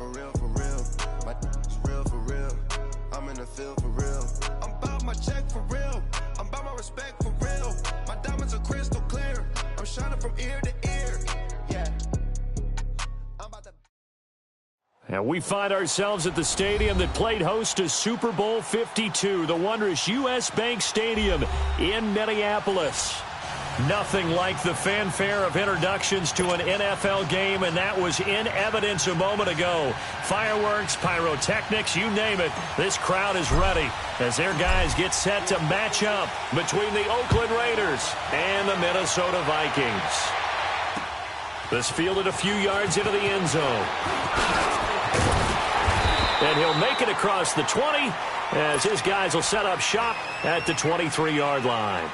for real, for real. My is real, for real. I'm in the field, for real. I'm about my check, for real. I'm about my respect, for real. My diamonds are crystal clear. I'm shining from ear to ear. Yeah. I'm about to... And we find ourselves at the stadium that played host to Super Bowl 52, the wondrous U.S. Bank Stadium in Minneapolis. Nothing like the fanfare of introductions to an NFL game, and that was in evidence a moment ago. Fireworks, pyrotechnics, you name it. This crowd is ready as their guys get set to match up between the Oakland Raiders and the Minnesota Vikings. This fielded a few yards into the end zone. And he'll make it across the 20 as his guys will set up shop at the 23-yard line.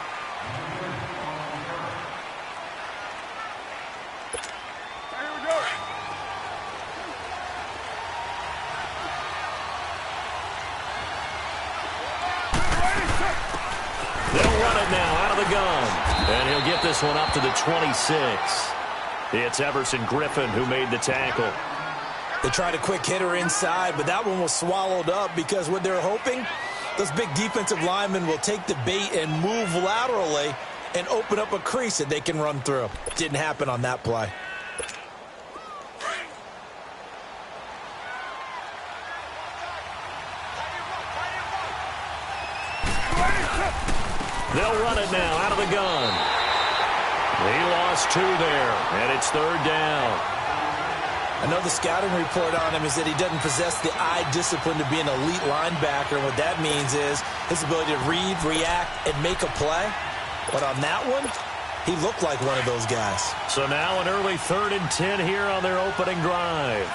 They'll run it now out of the gun. And he'll get this one up to the 26. It's Everson Griffin who made the tackle. They tried a quick hitter inside, but that one was swallowed up because what they're hoping, those big defensive linemen will take the bait and move laterally and open up a crease that they can run through. Didn't happen on that play. They'll run it now out of the gun. He lost 2 there, and it's 3rd down. I know the scouting report on him is that he doesn't possess the eye discipline to be an elite linebacker. What that means is his ability to read, react, and make a play. But on that one, he looked like one of those guys. So now an early 3rd and 10 here on their opening drive.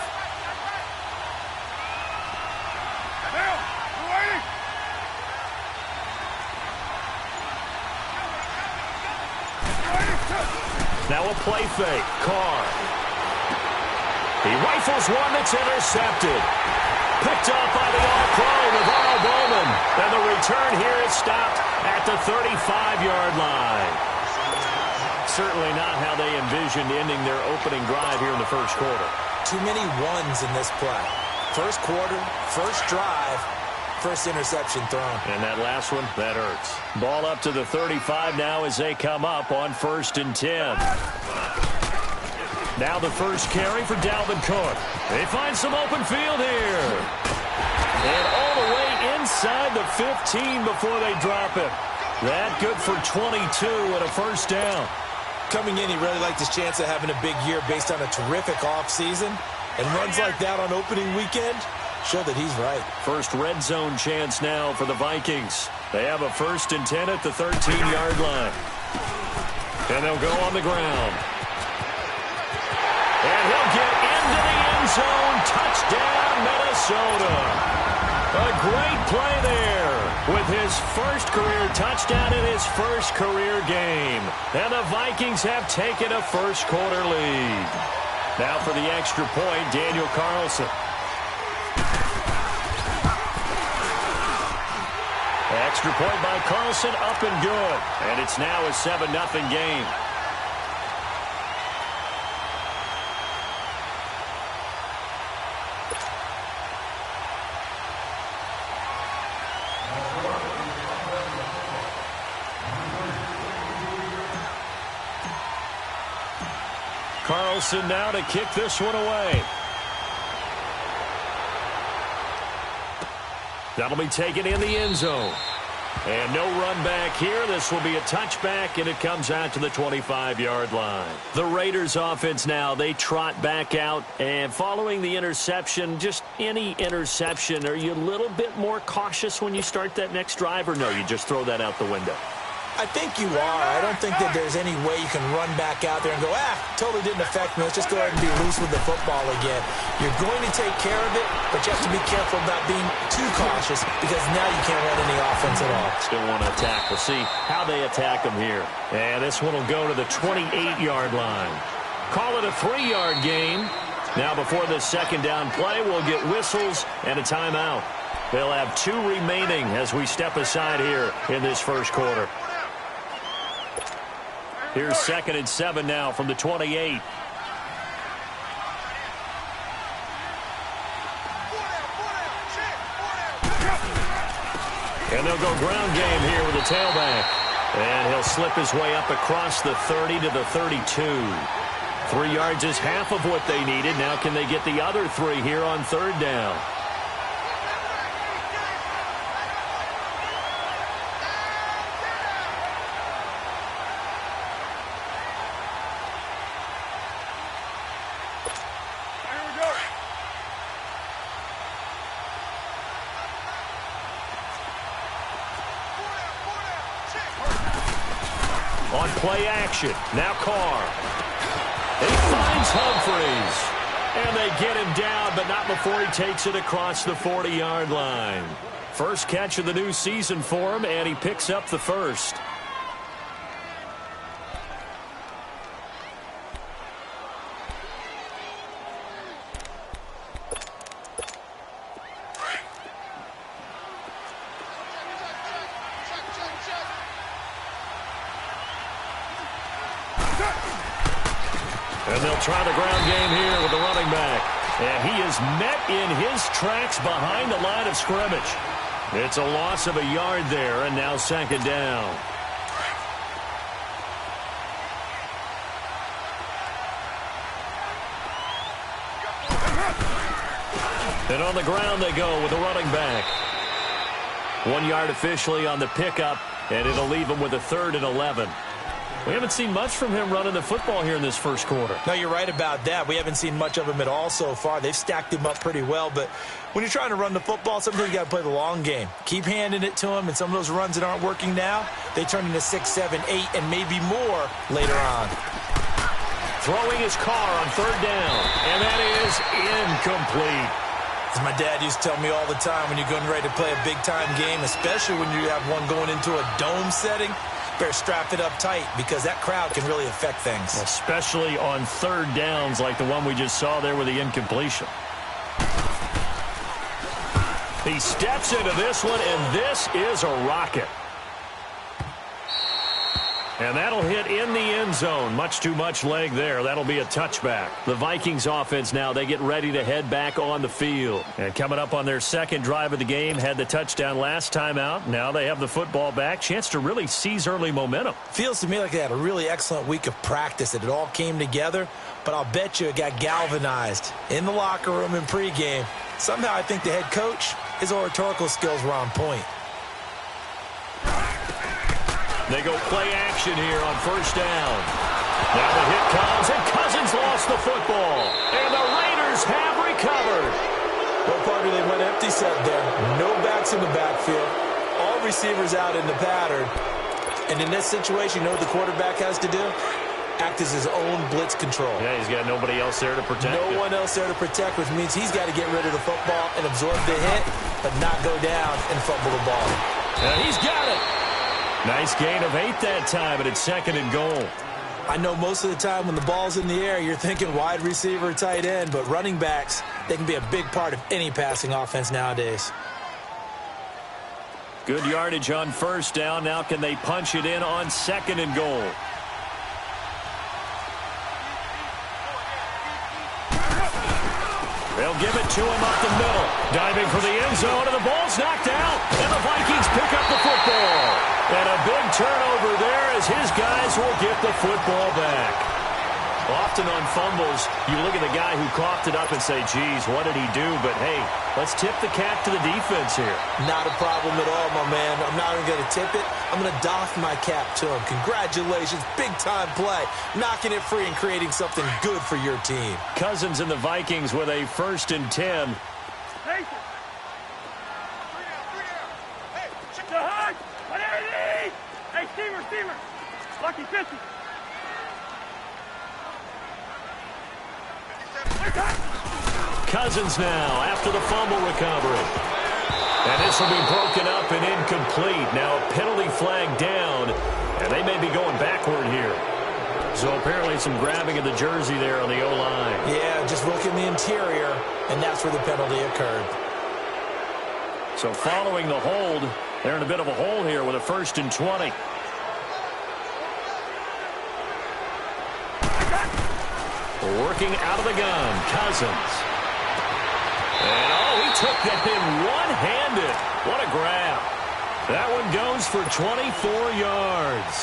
Now a play fake. Carr. He rifles one that's intercepted. Picked up by the All-Pro, Navarro Bowman. And the return here is stopped at the 35-yard line. Certainly not how they envisioned ending their opening drive here in the first quarter. Too many ones in this play. First quarter, first drive, first interception thrown. And that last one, that hurts. Ball up to the 35 now as they come up on 1st and 10. Now the first carry for Dalvin Cook. They find some open field here. And all the way inside the 15 before they drop it. That good for 22 and a first down. Coming in, he really liked his chance of having a big year based on a terrific offseason. And runs like that on opening weekend show that he's right. First red zone chance now for the Vikings. They have a 1st and 10 at the 13-yard line. And they'll go on the ground. And he'll get into the end zone. Touchdown, Minnesota. A great play there with his first career touchdown in his first career game. And the Vikings have taken a first quarter lead. Now for the extra point, Daniel Carlson. Extra point by Carlson, up and good. And it's now a 7-0 game. Carlson now to kick this one away. That'll be taken in the end zone. And no run back here. This will be a touchback, and it comes out to the 25-yard line. The Raiders offense now, they trot back out. And following the interception, just any interception, are you a little bit more cautious when you start that next drive, or no, you just throw that out the window? I think you are. I don't think that there's any way you can run back out there and go, totally didn't affect me. Let's just go ahead and be loose with the football again. You're going to take care of it, but you have to be careful about being too cautious because now you can't run any offense at all. Still want to attack. We'll see how they attack them here. And this one will go to the 28-yard line. Call it a 3-yard gain. Now before this second down play, we'll get whistles and a timeout. They'll have 2 remaining as we step aside here in this first quarter. Here's 2nd and 7 now from the 28. And they'll go ground game here with a tailback. And he'll slip his way up across the 30 to the 32. 3 yards is half of what they needed. Now can they get the other 3 here on third down? On play action, now Carr. He finds Humphreys. And they get him down, but not before he takes it across the 40-yard line. First catch of the new season for him, and he picks up the first. And they'll try the ground game here with the running back. And he is met in his tracks behind the line of scrimmage. It's a loss of a yard there, and now second down. And on the ground they go with the running back. 1 yard officially on the pickup, and it'll leave him with a 3rd and 11. We haven't seen much from him running the football here in this first quarter. No, you're right about that. We haven't seen much of him at all so far. They've stacked him up pretty well, but when you're trying to run the football, sometimes you got to play the long game. Keep handing it to him, and some of those runs that aren't working now, they turn into 6, 7, 8, and maybe more later on. Throwing his car on third down, and that is incomplete. As my dad used to tell me all the time, when you're getting ready to play a big-time game, especially when you have one going into a dome setting, better strap it up tight because that crowd can really affect things. Especially on third downs like the one we just saw there with the incompletion. He steps into this one, and this is a rocket. And that'll hit in the end zone. Much too much leg there. That'll be a touchback. The Vikings offense now, they get ready to head back on the field. And coming up on their second drive of the game, had the touchdown last time out. Now they have the football back. Chance to really seize early momentum. Feels to me like they had a really excellent week of practice. It all came together. But I'll bet you it got galvanized in the locker room in pregame. Somehow I think the head coach, his oratorical skills were on point. They go play action here on first down. Now the hit comes, and Cousins lost the football. And the Raiders have recovered. Well, partner, they went empty set there. No backs in the backfield. All receivers out in the pattern. And in this situation, you know what the quarterback has to do? Act as his own blitz control. Yeah, he's got nobody else there to protect him. No one else there to protect, which means he's got to get rid of the football and absorb the hit, but not go down and fumble the ball. And he's got it. Nice gain of 8 that time, and it's 2nd and goal. I know most of the time when the ball's in the air, you're thinking wide receiver, tight end, but running backs, they can be a big part of any passing offense nowadays. Good yardage on first down. Now can they punch it in on 2nd and goal? They'll give it to him up the middle. Diving for the end zone, and the ball's knocked out. And the Vikings pick up the football. And a big turnover there as his guys will get the football back. Often on fumbles, you look at the guy who coughed it up and say, geez, what did he do? But, hey, let's tip the cap to the defense here. Not a problem at all, my man. I'm not even going to tip it. I'm going to doff my cap to him. Congratulations. Big-time play. Knocking it free and creating something good for your team. Cousins and the Vikings with a 1st and 10. Steamer. Lucky 50. Cousins now after the fumble recovery. And this will be broken up and incomplete. Now a penalty flag down, and they may be going backward here. So apparently some grabbing of the jersey there on the O-line. Yeah, just look in the interior, and that's where the penalty occurred. So following the hold, they're in a bit of a hole here with a 1st and 20. Working out of the gun, Cousins. And, he took that in one-handed. What a grab. That one goes for 24 yards.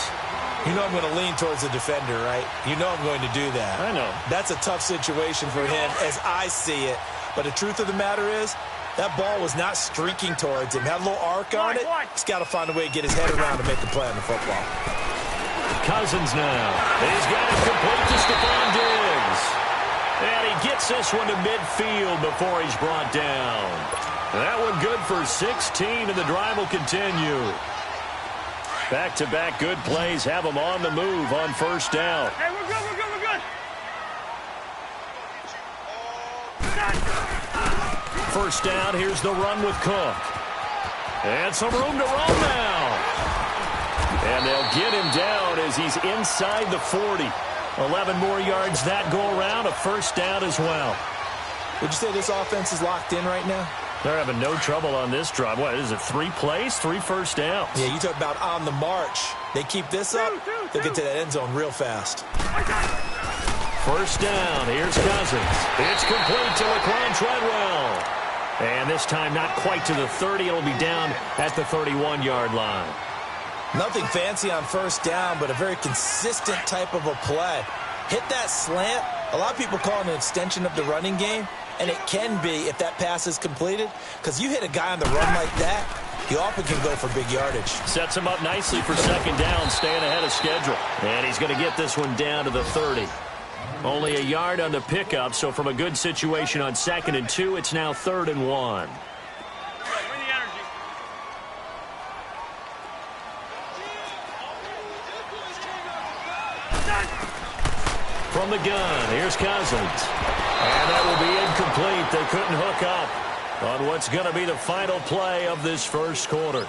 You know I'm going to lean towards the defender, right? You know I'm going to do that. I know. That's a tough situation for him as I see it. But the truth of the matter is, that ball was not streaking towards him. Had a little arc on it. He's got to find a way to get his head around to make the play on the football. Cousins now. He's got it complete to Stephon Diggs. And he gets this one to midfield before he's brought down. That one good for 16, and the drive will continue. Back-to-back good plays have them on the move on first down. Hey, we're good, we're good, we're good. First down, here's the run with Cook. And some room to run now. And they'll get him down as he's inside the 40. 11 more yards that go around, a first down as well. Would you say this offense is locked in right now? They're having no trouble on this drive. What is it, 3 plays, 3 first downs? Yeah, you talk about on the march. They keep this up, they'll get to that end zone real fast. First down, here's Cousins. It's complete to Laquan Treadwell. And this time not quite to the 30. It'll be down at the 31-yard line. Nothing fancy on first down, but a very consistent type of a play. Hit that slant. A lot of people call it an extension of the running game, and it can be if that pass is completed, because you hit a guy on the run like that, he often can go for big yardage. Sets him up nicely for second down, staying ahead of schedule. And he's going to get this one down to the 30. Only a yard on the pickup, so from a good situation on 2nd and 2, it's now 3rd and 1. From the gun, here's Cousins. And that will be incomplete. They couldn't hook up on what's going to be the final play of this first quarter.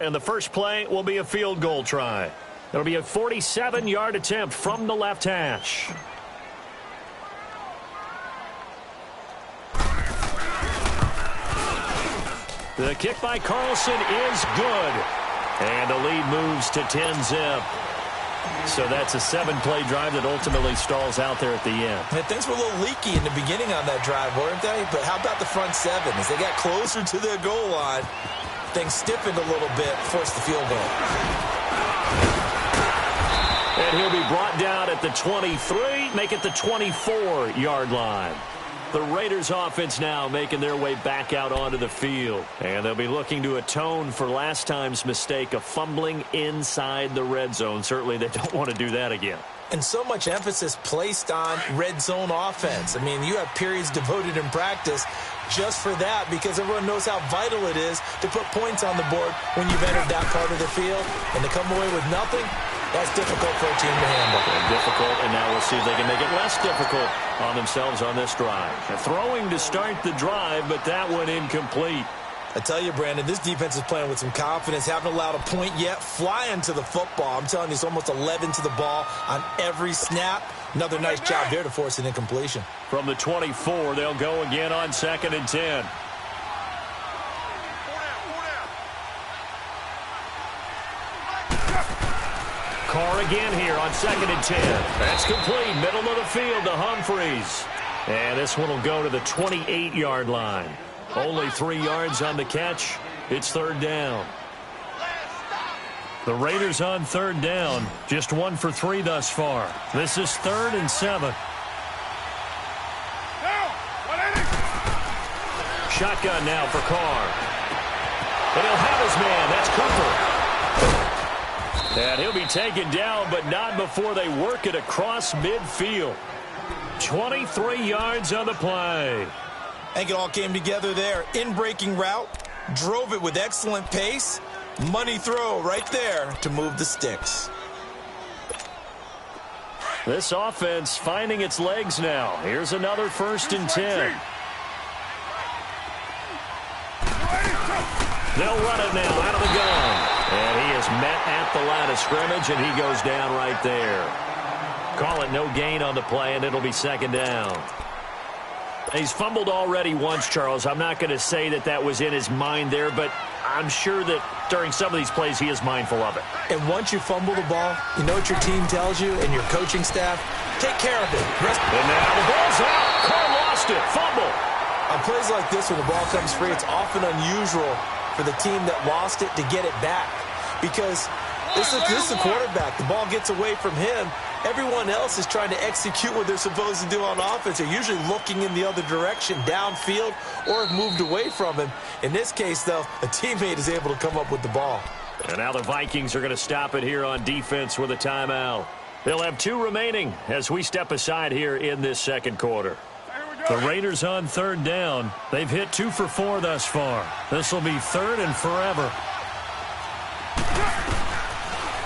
And the first play will be a field goal try. It'll be a 47-yard attempt from the left hash. The kick by Carlson is good. And the lead moves to 10-zip. So that's a 7-play drive that ultimately stalls out there at the end. And things were a little leaky in the beginning on that drive, weren't they? But how about the front 7? As they got closer to their goal line, things stiffened a little bit, forced the field goal. And he'll be brought down at the 23, make it the 24-yard line. The Raiders offense now making their way back out onto the field. And they'll be looking to atone for last time's mistake of fumbling inside the red zone. Certainly they don't want to do that again. And so much emphasis placed on red zone offense. I mean, you have periods devoted in practice just for that, because everyone knows how vital it is to put points on the board when you've entered that part of the field. And to come away with nothing, that's difficult for a team to handle. And difficult, and now we'll see if they can make it less difficult on themselves on this drive. Throwing to start the drive, but that one incomplete. I tell you, Brandon, this defense is playing with some confidence. Haven't allowed a point yet. Flying to the football. I'm telling you, it's almost 11 to the ball on every snap. Another nice job there to force an incompletion. From the 24, they'll go again on 2nd and 10. Carr again here on 2nd and 10. That's complete. Middle of the field to Humphreys. And this one will go to the 28-yard line. Only 3 yards on the catch. It's 3rd down. The Raiders on third down. Just 1 for 3 thus far. This is 3rd and 7. Shotgun now for Carr. And he'll have his man. That's Cooper. And he'll be taken down, but not before they work it across midfield. 23 yards on the play. I think it all came together there. In-breaking route. Drove it with excellent pace. Money throw right there to move the sticks. This offense finding its legs now. Here's another 1st and 10. They'll run it now out of the gun. And he is met at the line of scrimmage, and he goes down right there. Call it no gain on the play, and it'll be 2nd down. He's fumbled already once, Charles. I'm not going to say that that was in his mind there, but I'm sure that during some of these plays he is mindful of it. And once you fumble the ball, you know what your team tells you and your coaching staff? Take care of it. And now the ball's out. Carr lost it. Fumble. On plays like this, when the ball comes free, it's often unusual for the team that lost it to get it back. Because this is the quarterback. The ball gets away from him. Everyone else is trying to execute what they're supposed to do on offense. They're usually looking in the other direction, downfield, or have moved away from him. In this case, though, a teammate is able to come up with the ball. And now the Vikings are going to stop it here on defense with a timeout. They'll have 2 remaining as we step aside here in this 2nd quarter. The Raiders on 3rd down. They've hit 2 for 4 thus far. This will be 3rd and forever.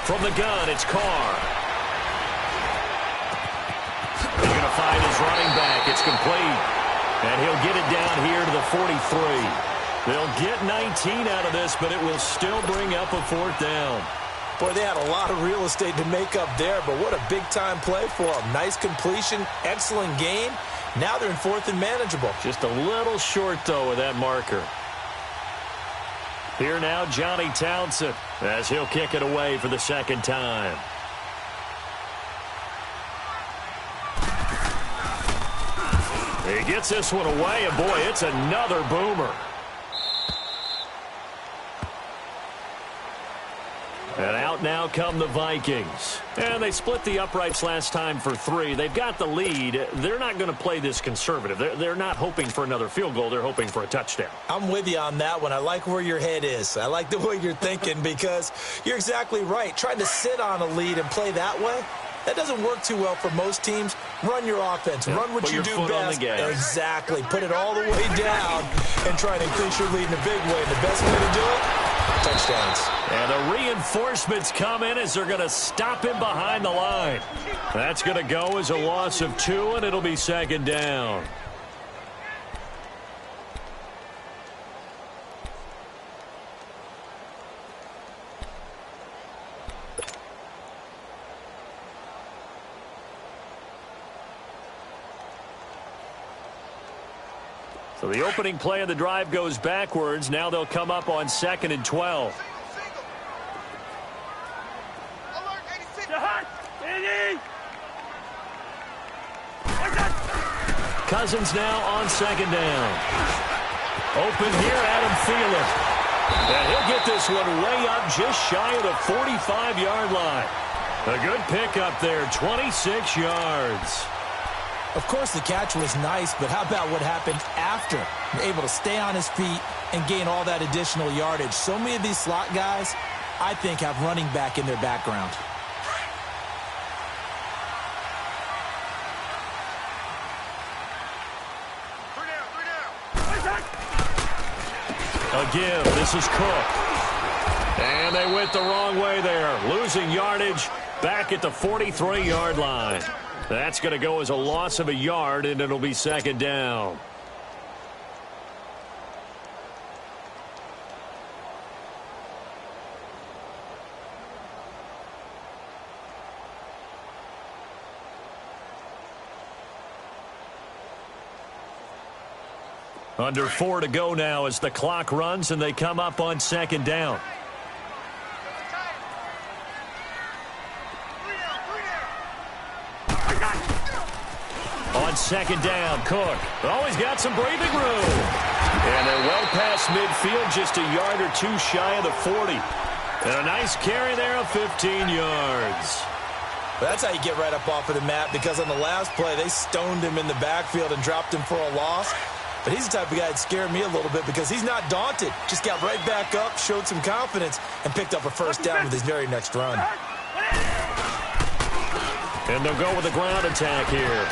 From the gun, it's Carr. He's going to find his running back. It's complete. And he'll get it down here to the 43. They'll get 19 out of this, but it will still bring up a 4th down. Boy, they had a lot of real estate to make up there, but what a big-time play for them. Nice completion, excellent gain. Now they're in 4th and manageable. Just a little short, though, with that marker. Here now, Johnny Townsend, as he'll kick it away for the 2nd time. He gets this one away, and boy, it's another boomer. And out now come the Vikings. And they split the uprights last time for 3. They've got the lead. They're not going to play this conservative. They're not hoping for another field goal. They're hoping for a touchdown. I'm with you on that one. I like where your head is. I like the way you're thinking because you're exactly right. Trying to sit on a lead and play that way, that doesn't work too well for most teams. Run your offense. Run what you do best. Exactly. Put it all the way down and try to increase your lead in a big way. And the best way to do it, touchdowns. And the reinforcements come in as they're going to stop him behind the line. That's going to go as a loss of 2, and it'll be 2nd down. So the opening play of the drive goes backwards. Now they'll come up on 2nd and 12. Cousins now on 2nd down. Open here, Adam Thielen. And he'll get this one way up just shy of the 45-yard line. A good pickup there, 26 yards. Of course, the catch was nice, but how about what happened after? Able to stay on his feet and gain all that additional yardage. So many of these slot guys, I think, have running back in their background. Again, this is Cook. And they went the wrong way there. Losing yardage back at the 43-yard line. That's going to go as a loss of a yard, and it'll be 2nd down. Under 4 to go now as the clock runs and they come up on 2nd down. On 2nd down, Cook. Always got some breathing room. And they're well past midfield, just a yard or 2 shy of the 40. And a nice carry there of 15 yards. But that's how you get right up off of the mat, because on the last play, they stoned him in the backfield and dropped him for a loss. But he's the type of guy that scared me a little bit because he's not daunted. Just got right back up, showed some confidence, and picked up a first down with his very next run. And they'll go with the ground attack here.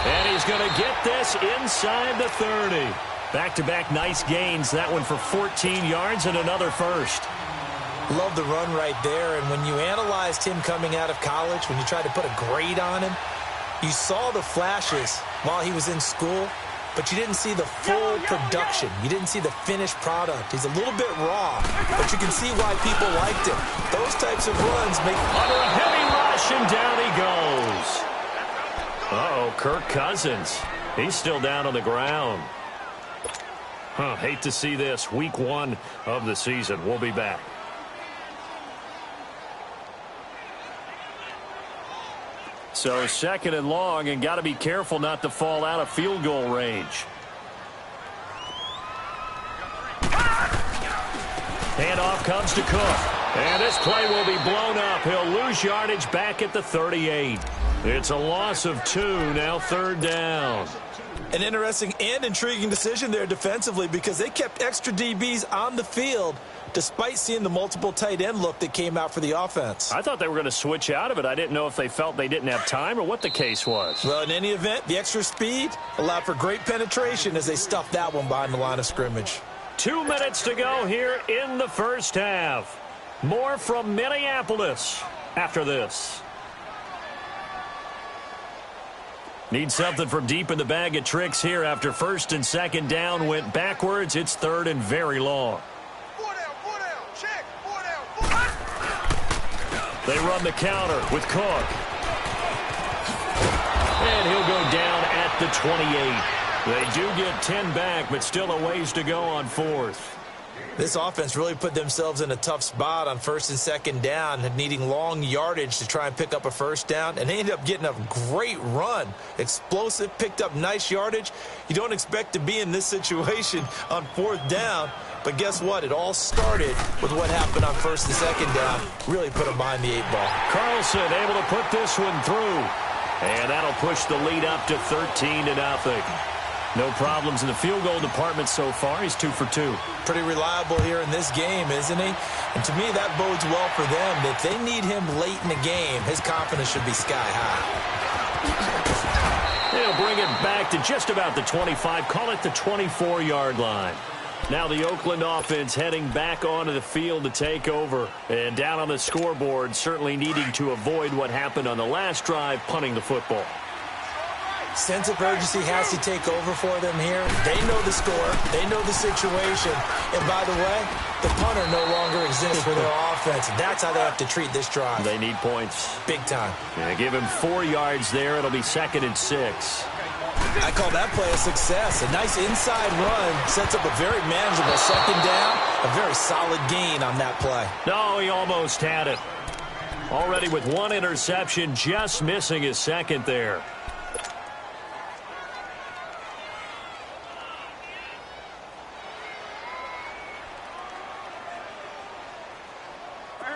And he's going to get this inside the 30. Back-to-back nice gains. That one for 14 yards and another first. Love the run right there. And when you analyzed him coming out of college, when you tried to put a grade on him, you saw the flashes while he was in school, but you didn't see the full production. You didn't see the finished product. He's a little bit raw, but you can see why people liked him. Those types of runs make... Under a heavy rush, and down he goes. Uh-oh, Kirk Cousins. He's still down on the ground. Hate to see this. Week 1 of the season. We'll be back. So 2nd and long, and got to be careful not to fall out of field goal range. Handoff comes to Cook. And this play will be blown up. He'll lose yardage back at the 38. It's a loss of 2, now 3rd down. An interesting and intriguing decision there defensively, because they kept extra DBs on the field despite seeing the multiple tight end look that came out for the offense. I thought they were going to switch out of it. I didn't know if they felt they didn't have time or what the case was. Well, in any event, the extra speed allowed for great penetration as they stuffed that one behind the line of scrimmage. 2 minutes to go here in the first half. More from Minneapolis after this. Need something from deep in the bag of tricks here after 1st and 2nd down went backwards. It's 3rd and very long. They run the counter with Cook. And he'll go down at the 28. They do get 10 back, but still a ways to go on 4th. This offense really put themselves in a tough spot on 1st and 2nd down, needing long yardage to try and pick up a first down, and they ended up getting a great run. Explosive, picked up nice yardage. You don't expect to be in this situation on 4th down, but guess what? It all started with what happened on 1st and 2nd down. Really put them behind the 8 ball. Carlson able to put this one through, and that'll push the lead up to 13-0. No problems in the field goal department so far. He's 2 for 2. Pretty reliable here in this game, isn't he? And to me, that bodes well for them. If they need him late in the game, his confidence should be sky high. They'll bring it back to just about the 25. Call it the 24-yard line. Now the Oakland offense heading back onto the field to take over. And down on the scoreboard, certainly needing to avoid what happened on the last drive, punting the football. Sense of urgency has to take over for them here. They know the score. They know the situation. And by the way, the punter no longer exists for their offense. That's how they have to treat this drive. They need points. Big time. Yeah, give him 4 yards there. It'll be 2nd and 6. I call that play a success. A nice inside run sets up a very manageable 2nd down. A very solid gain on that play. No, he almost had it. Already with 1 interception, just missing his 2nd there.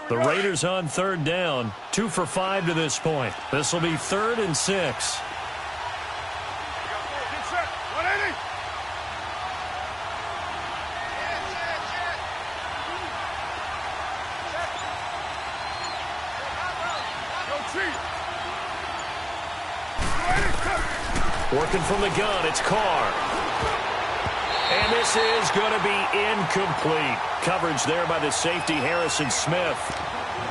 The Raiders on 3rd down, 2 for 5 to this point. This will be 3rd and 6. Working from the gun, it's Carr. And this is going to be incomplete. Coverage there by the safety, Harrison Smith.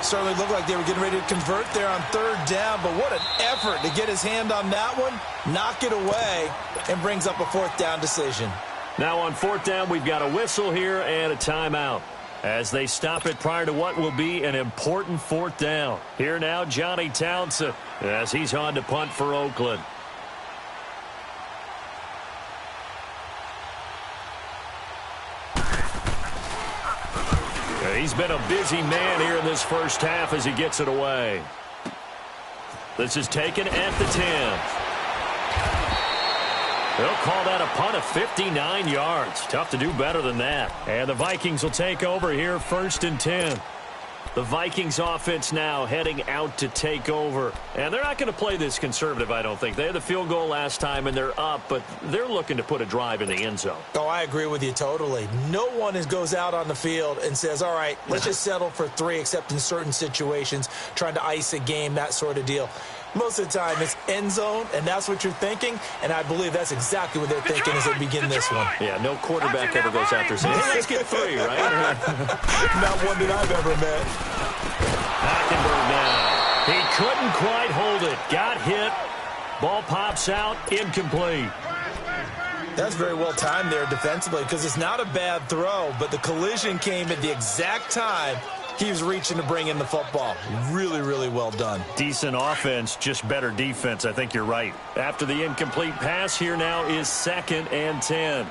Certainly looked like they were getting ready to convert there on 3rd down, but what an effort to get his hand on that one, knock it away, and brings up a 4th down decision. Now on 4th down, we've got a whistle here and a timeout as they stop it prior to what will be an important 4th down. Here now, Johnny Townsend, as he's on to punt for Oakland. He's been a busy man here in this first half as he gets it away. This is taken at the 10. They'll call that a punt of 59 yards. Tough to do better than that. And the Vikings will take over here, 1st and 10. The Vikings offense now heading out to take over. And they're not going to play this conservative, I don't think. They had the field goal last time, and they're up, but they're looking to put a drive in the end zone. Oh, I agree with you totally. No one goes out on the field and says, all right, let's just settle for 3, except in certain situations, trying to ice a game, that sort of deal. Most of the time, it's end zone, and that's what you're thinking, and I believe that's exactly what they're thinking as they begin this one. Yeah, no quarterback ever goes out there saying, hey, let's get 3, right? Not one that I've ever met. Hackenberg now. He couldn't quite hold it. Got hit. Ball pops out. Incomplete. That's very well timed there defensively because it's not a bad throw, but the collision came at the exact time he was reaching to bring in the football. Really, really well done. Decent offense, just better defense. I think you're right. After the incomplete pass, here now is 2nd and 10.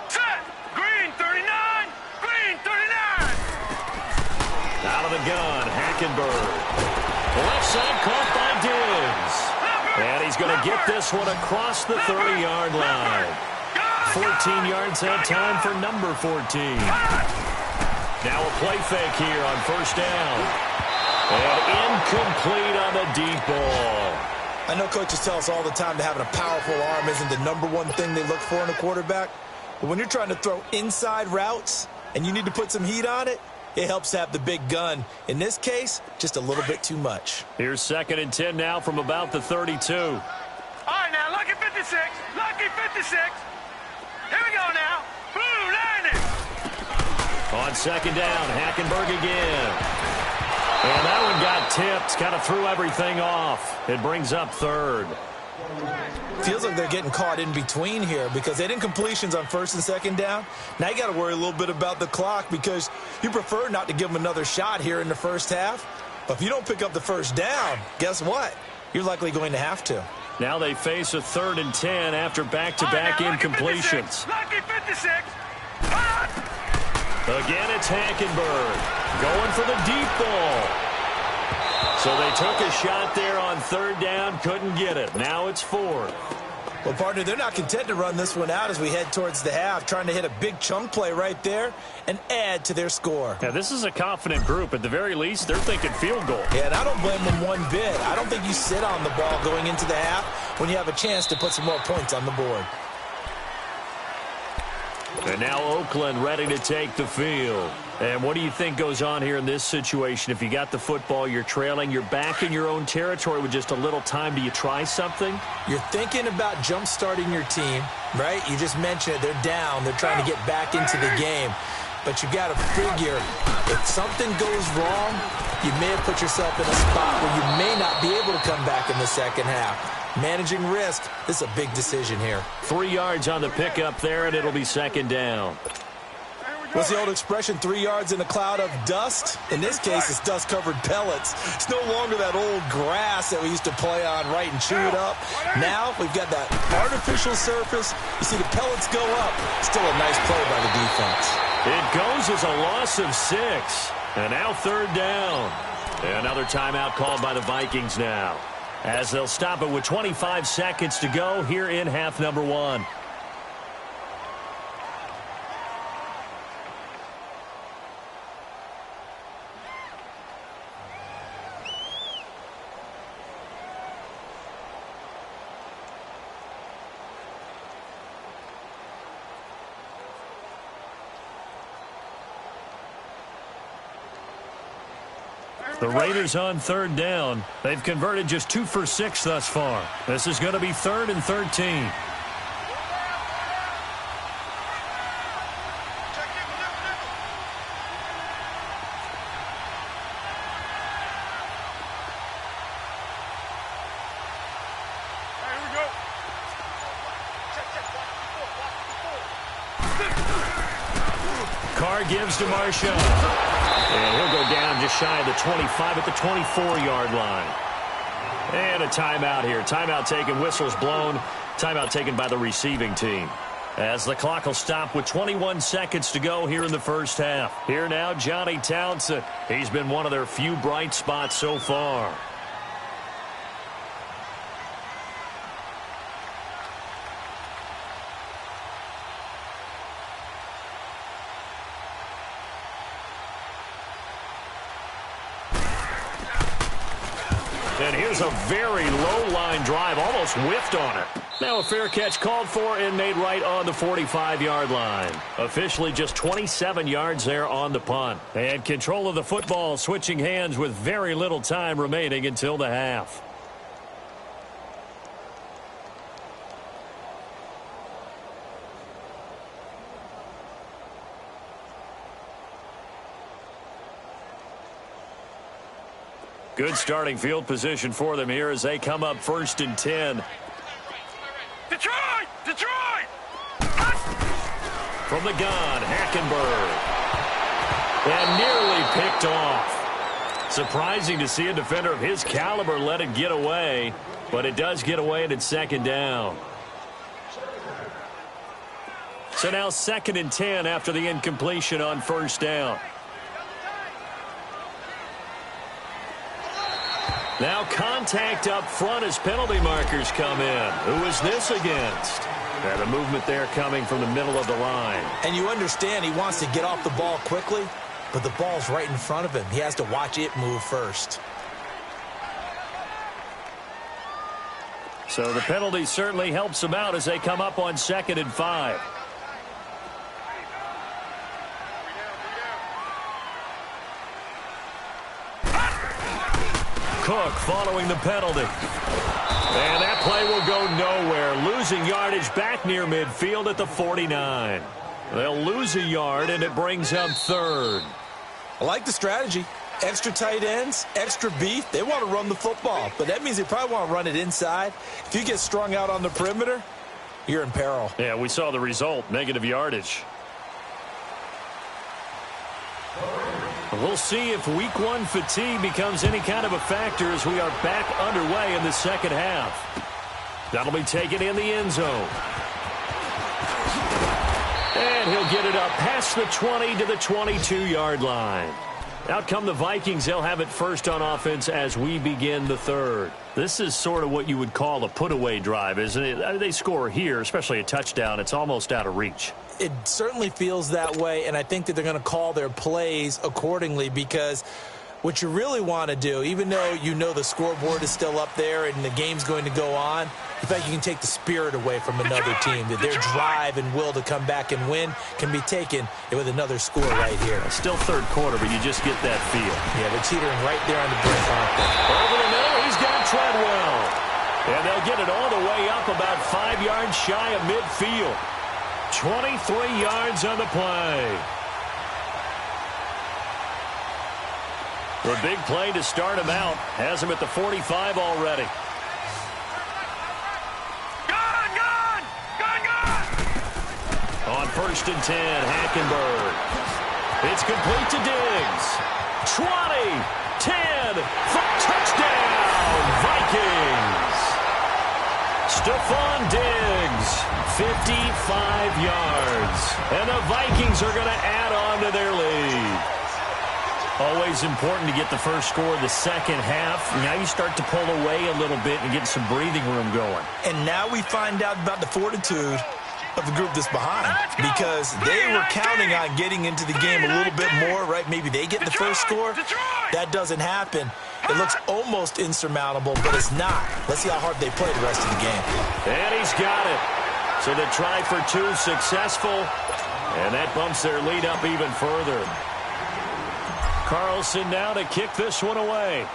Set! Green 39! Green 39! Out of the gun, Hackenberg. Left side caught by Diggs. And he's going to get this one across the 30-yard line. 14 yards that time for number 14. Now a play fake here on 1st down. And incomplete on the deep ball. I know coaches tell us all the time that having a powerful arm isn't the #1 thing they look for in a quarterback. But when you're trying to throw inside routes and you need to put some heat on it, it helps to have the big gun. In this case, just a little bit too much. Here's 2nd and 10 now from about the 32. All right, now, lucky 56. Lucky 56. Here we go now. Blue 90. On 2nd down, Hackenberg again. And that one got tipped. Kind of threw everything off. It brings up 3rd. Feels like they're getting caught in between here because they didn't completions on 1st and 2nd down. Now you got to worry a little bit about the clock because you prefer not to give them another shot here in the first half. But if you don't pick up the 1st down, guess what? You're likely going to have to. Now they face a 3rd and 10 after back-to-back incompletions. Lucky 56. Again, it's Hackenberg going for the deep ball. So they took a shot there on 3rd down, couldn't get it. Now it's 4th. Well, partner, they're not content to run this one out as we head towards the half, trying to hit a big chunk play right there and add to their score. Yeah, this is a confident group. At the very least, they're thinking field goal. Yeah, and I don't blame them one bit. I don't think you sit on the ball going into the half when you have a chance to put some more points on the board. And now Oakland ready to take the field. And what do you think goes on here in this situation? If you got the football, you're trailing, you're back in your own territory with just a little time. Do you try something? You're thinking about jump-starting your team, right? You just mentioned it. They're down. They're trying to get back into the game. But you got to figure if something goes wrong, you may have put yourself in a spot where you may not be able to come back in the second half. Managing risk, this is a big decision here. 3 yards on the pickup there, and it'll be 2nd down. What's the old expression, 3 yards in a cloud of dust? In this case, it's dust-covered pellets. It's no longer that old grass that we used to play on, right, and chew it up. Now we've got that artificial surface. You see the pellets go up. Still a nice play by the defense. It goes as a loss of 6. And now 3rd down. Another timeout called by the Vikings now, as they'll stop it with 25 seconds to go here in half number 1. The Raiders on 3rd down. They've converted just 2 for 6 thus far. This is going to be 3rd and 13. Carr gives to Marshawn. And he'll go down just shy of the 25 at the 24-yard line. And a timeout here. Timeout taken, whistles blown. Timeout taken by the receiving team, as the clock will stop with 21 seconds to go here in the first half. Here now, Johnny Townsend. He's been one of their few bright spots so far. And here's a very low-line drive, almost whiffed on it. Now a fair catch called for and made right on the 45-yard line. Officially just 27 yards there on the punt. And control of the football switching hands with very little time remaining until the half. Good starting field position for them here as they come up 1st and 10. Detroit! Detroit! From the gun, Hackenberg. And nearly picked off. Surprising to see a defender of his caliber let it get away, but it does get away and it's 2nd down. So now 2nd and 10 after the incompletion on 1st down. Now contact up front as penalty markers come in. Who is this against? And the movement there coming from the middle of the line. And you understand he wants to get off the ball quickly, but the ball's right in front of him. He has to watch it move first. So the penalty certainly helps them out as they come up on 2nd and 5. Cook following the penalty. And that play will go nowhere. Losing yardage back near midfield at the 49. They'll lose a yard, and it brings up 3rd. I like the strategy. Extra tight ends, extra beef. They want to run the football, but that means they probably want to run it inside. If you get strung out on the perimeter, you're in peril. Yeah, we saw the result, negative yardage. We'll see if week 1 fatigue becomes any kind of a factor as we are back underway in the 2nd half. That'll be taken in the end zone. And he'll get it up past the 20 to the 22-yard line. Out come the Vikings. They'll have it first on offense as we begin the 3rd. This is sort of what you would call a put-away drive, isn't it? They score here, especially a touchdown. It's almost out of reach. It certainly feels that way, and I think that they're going to call their plays accordingly because what you really want to do, even though you know the scoreboard is still up there and the game's going to go on, in fact, you can take the spirit away from another team, that their drive and will to come back and win can be taken with another score right here. Still 3rd quarter, but you just get that feel. Yeah, they're teetering right there on the brink, aren't they? Over the middle, he's got Treadwell. And they'll get it all the way up about 5 yards shy of midfield. 23 yards on the play. The big play to start him out. Has him at the 45 already. On 1st and 10, Hackenberg. It's complete to Diggs. 20, 10, touchdown, Vikings. Stephon Diggs, 55 yards. And the Vikings are going to add on to their lead. Always important to get the first score of the 2nd half. Now you start to pull away a little bit and get some breathing room going. And now we find out about the fortitude of the group that's behind, because they were counting on getting into the game a little bit more, right? Maybe they get the first score. That doesn't happen. It looks almost insurmountable, but it's not. Let's see how hard they play the rest of the game. And he's got it. So the try for 2 successful, and that bumps their lead up even further. Carlson now to kick this one away.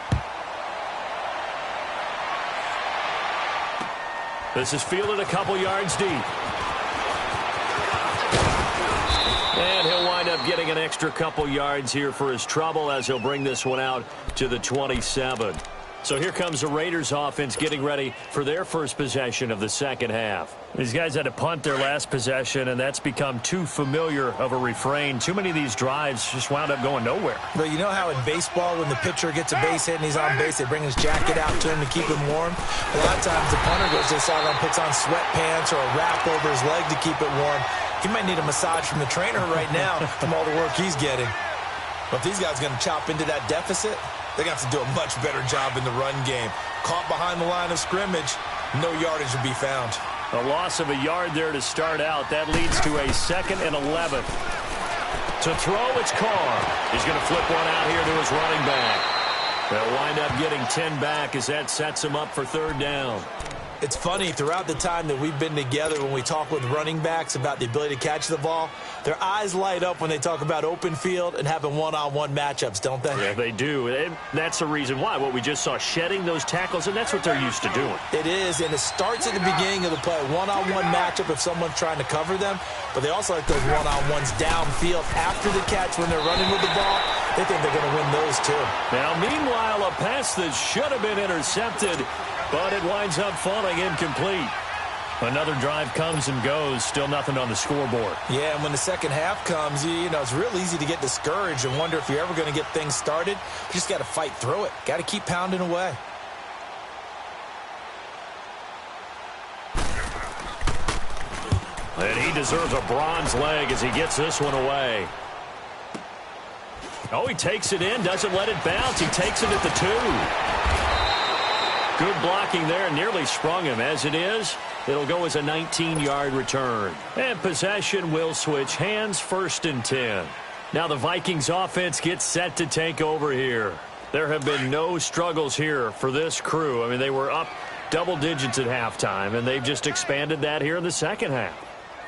This is fielded a couple yards deep. And he'll wind up getting an extra couple yards here for his trouble as he'll bring this one out to the 27. So here comes the Raiders offense getting ready for their first possession of the 2nd half. These guys had to punt their last possession, and that's become too familiar of a refrain. Too many of these drives just wound up going nowhere. But you know how in baseball, when the pitcher gets a base hit and he's on base, they bring his jacket out to him to keep him warm? A lot of times the punter goes to the sideline, puts on sweatpants or a wrap over his leg to keep it warm. He might need a massage from the trainer right now from all the work he's getting. But if these guys are going to chop into that deficit, they're going to have to do a much better job in the run game. Caught behind the line of scrimmage, no yardage will be found. A loss of a yard there to start out. That leads to a 2nd and 11. To throw, it's Carr. He's going to flip one out here to his running back. They'll wind up getting 10 back as that sets them up for third down. It's funny, throughout the time that we've been together, when we talk with running backs about the ability to catch the ball, their eyes light up when they talk about open field and having one-on-one matchups, don't they? Yeah, they do. And that's the reason why. What we just saw, shedding those tackles, and that's what they're used to doing. It is, and it starts at the beginning of the play. One-on-one matchup if someone's trying to cover them, but they also like those one-on-ones downfield after the catch when they're running with the ball. They think they're going to win those, too. Now, meanwhile, a pass that should have been intercepted, but it winds up falling incomplete. Another drive comes and goes, still nothing on the scoreboard. Yeah, and when the second half comes, you know, it's real easy to get discouraged and wonder if you're ever going to get things started. You just got to fight through it. Got to keep pounding away. And he deserves a bronze leg as he gets this one away. Oh, he takes it in, doesn't let it bounce. He takes it at the 2. Good blocking there, nearly sprung him. As it is, it'll go as a 19-yard return. And possession will switch hands, 1st and 10. Now the Vikings offense gets set to take over here. There have been no struggles here for this crew. I mean, they were up double digits at halftime, and they've just expanded that here in the second half.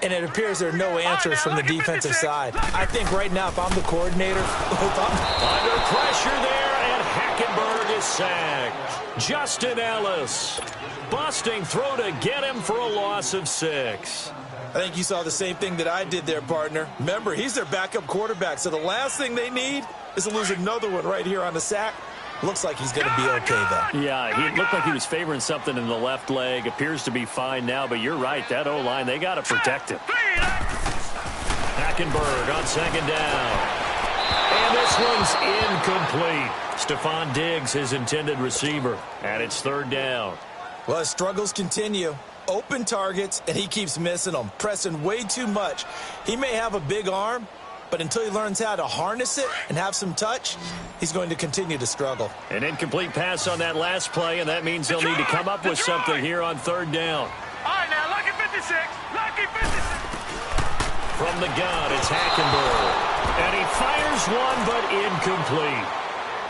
And it appears there are no answers from the defensive side. I think right now, if I'm the coordinator, under pressure there, and Hackenberg is sacked. Justin Ellis, busting through to get him for a loss of 6. I think you saw the same thing that I did there, partner. Remember, he's their backup quarterback, so the last thing they need is to lose another one right here on the sack. Looks like he's going to be okay, though. Yeah, he looked like he was favoring something in the left leg. Appears to be fine now, but you're right. That O-line, they got to protect him. Hackenberg on second down. And this one's incomplete. Stephon Diggs, his intended receiver. And it's third down. Well, his struggles continue. Open targets, and he keeps missing them. Pressing way too much. He may have a big arm, but until he learns how to harness it and have some touch, he's going to continue to struggle. An incomplete pass on that last play, and that means they'll need to come up with something here on third down. All right, now, lucky 56. Lucky 56. From the gun, it's Hackenberg. And he fires one, but incomplete.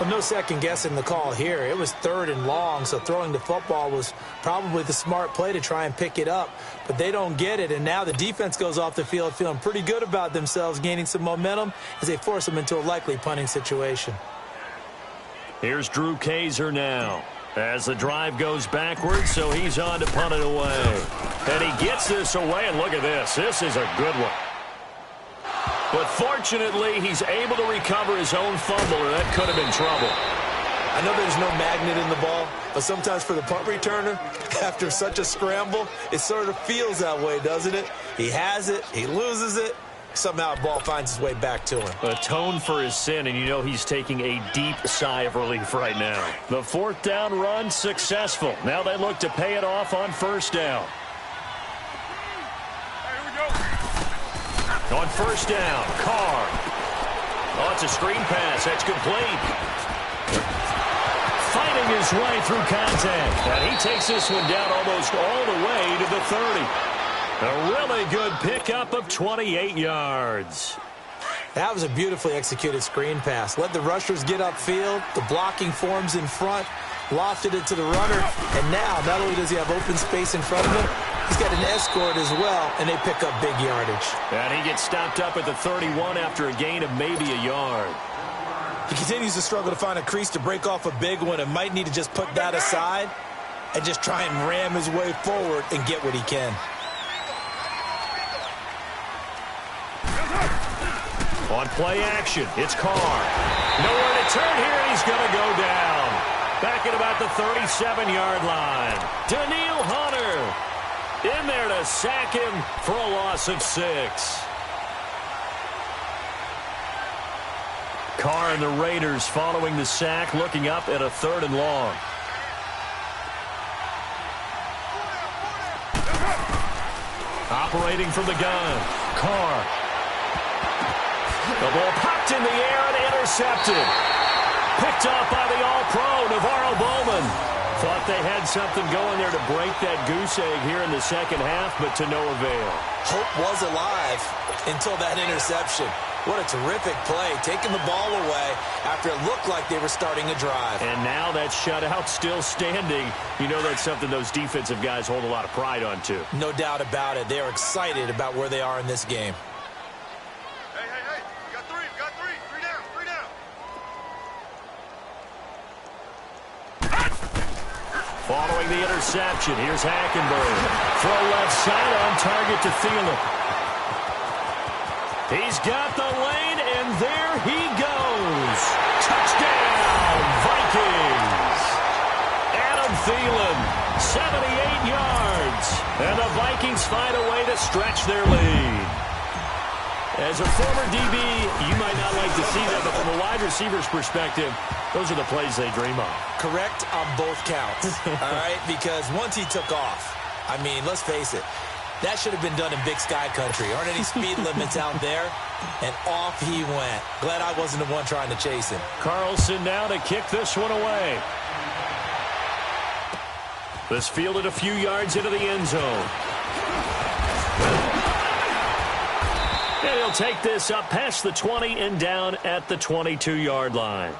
Well, no second guessing the call here. It was 3rd and long, so throwing the football was probably the smart play to try and pick it up. But they don't get it, and now the defense goes off the field feeling pretty good about themselves, gaining some momentum as they force them into a likely punting situation. Here's Drew Kaiser now as the drive goes backwards, so he's on to punt it away. And he gets this away, and look at this. This is a good one. But fortunately, he's able to recover his own fumble, or that could have been trouble. I know there's no magnet in the ball, but sometimes for the punt returner, after such a scramble, it sort of feels that way, doesn't it? He has it, he loses it, somehow the ball finds its way back to him. Atone for his sin, and you know he's taking a deep sigh of relief right now. The 4th down run successful. Now they look to pay it off on 1st down. On 1st down, Carr. Oh, it's a screen pass. That's complete. Fighting his way through contact. And he takes this one down almost all the way to the 30. A really good pickup of 28 yards. That was a beautifully executed screen pass. Let the rushers get upfield. The blocking forms in front. Lofted it to the runner. And now, not only does he have open space in front of him, he's got an escort as well, and they pick up big yardage. And he gets stopped up at the 31 after a gain of maybe a yard. He continues to struggle to find a crease to break off a big one and might need to just put that aside and just try and ram his way forward and get what he can. On play action, it's Carr. Nowhere to turn here, and he's going to go down. Back at about the 37-yard line. Daniil Hunter in there to sack him for a loss of 6. Carr and the Raiders following the sack, looking up at a 3rd and long. Operating from the gun, Carr. The ball popped in the air and intercepted. Picked off by the All-Pro, Navarro Bowman. Thought they had something going there to break that goose egg here in the second half, but to no avail. Hope was alive until that interception. What a terrific play, taking the ball away after it looked like they were starting a drive. And now that shutout still standing. You know that's something those defensive guys hold a lot of pride on, too. No doubt about it. They are excited about where they are in this game. Hey, hey, hey. You got three. You got three. Three down. Three down. Following the interception, here's Hackenberg. Throw left side on target to Thielen. He's got the lane, and there he goes. Touchdown, Vikings. Adam Thielen, 78 yards. And the Vikings find a way to stretch their lead. As a former DB, you might not like to see that, but from a wide receiver's perspective, those are the plays they dream of. Correct on both counts, all right? Because once he took off, I mean, let's face it, that should have been done in Big Sky Country. Aren't any speed limits out there? And off he went. Glad I wasn't the one trying to chase him. Carlson now to kick this one away. This fielded a few yards into the end zone. And he'll take this up past the 20 and down at the 22-yard line.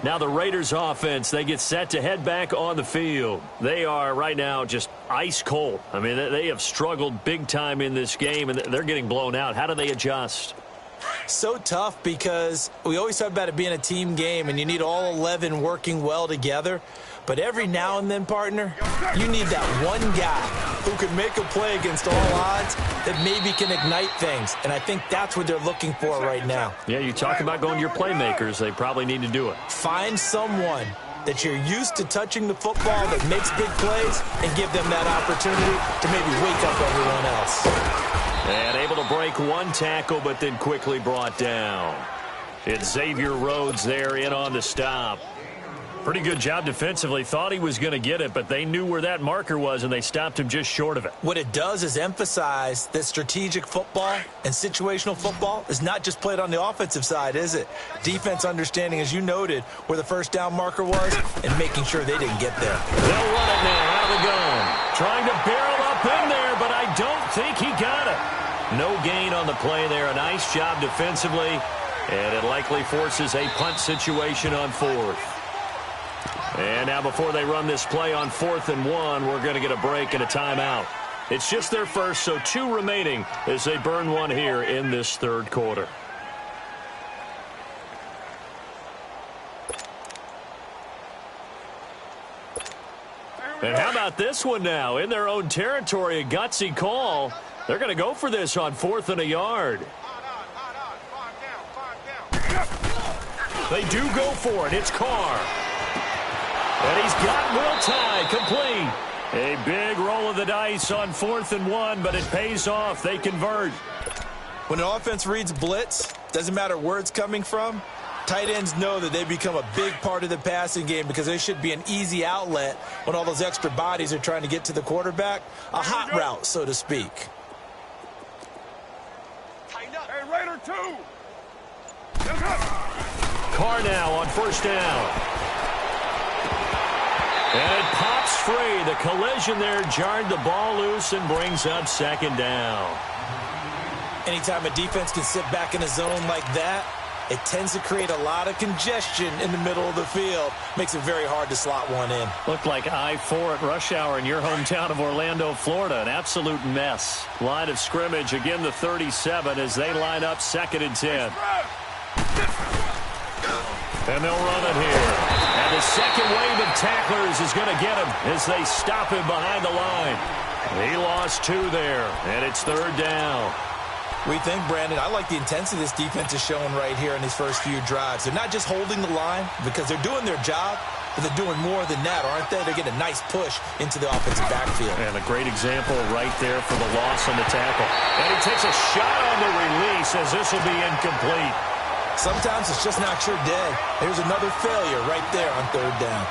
Now the Raiders offense, they get set to head back on the field. They are right now just ice cold. I mean, they have struggled big time in this game, and they're getting blown out. How do they adjust? So tough because we always talk about it being a team game, and you need all 11 working well together. But every now and then, partner, you need that one guy who can make a play against all odds that maybe can ignite things. And I think that's what they're looking for right now. Yeah, you talk about going to your playmakers. They probably need to do it. Find someone that you're used to touching the football that makes big plays and give them that opportunity to maybe wake up everyone else. And able to break one tackle, but then quickly brought down. It's Xavier Rhodes there in on the stop. Pretty good job defensively. Thought he was going to get it, but they knew where that marker was, and they stopped him just short of it. What it does is emphasize that strategic football and situational football is not just played on the offensive side, is it? Defense understanding, as you noted, where the first down marker was and making sure they didn't get there. They'll run it now out of the gun. Trying to barrel up in there, but I don't think he got it. No gain on the play there. A nice job defensively, and it likely forces a punt situation on fourth. And now before they run this play on 4th and 1, we're going to get a break and a timeout. It's just their first, so 2 remaining as they burn one here in this third quarter. And how about this one now? In their own territory, a gutsy call. They're going to go for this on 4th and a yard. They do go for it. It's Carr. And he's got Will Tye complete. A big roll of the dice on 4th and 1, but it pays off. They convert. When an offense reads blitz, doesn't matter where it's coming from, tight ends know that they become a big part of the passing game because they should be an easy outlet when all those extra bodies are trying to get to the quarterback. A hot route, so to speak. Hey, Raider 2. Carr now on 1st down. And it pops free. The collision there jarred the ball loose and brings up 2nd down. Anytime a defense can sit back in a zone like that, it tends to create a lot of congestion in the middle of the field. Makes it very hard to slot one in. Looked like I-4 at rush hour in your hometown of Orlando, Florida. An absolute mess. Line of scrimmage, again the 37 as they line up 2nd and 10. And they'll run it here. And the second wave of tacklers is going to get him as they stop him behind the line. He lost 2 there, and it's 3rd down. We think, Brandon, I like the intensity this defense is showing right here in these first few drives. They're not just holding the line because they're doing their job, but they're doing more than that, aren't they? They're getting a nice push into the offensive backfield. And a great example right there for the loss on the tackle. And he takes a shot on the release as this will be incomplete. Sometimes it's just not your day. There's another failure right there on 3rd down.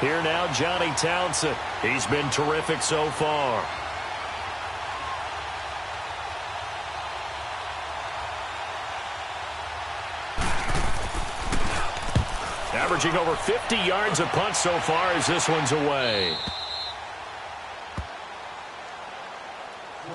Here now, Johnny Townsend. He's been terrific so far. Averaging over 50 yards a punt so far as this one's away.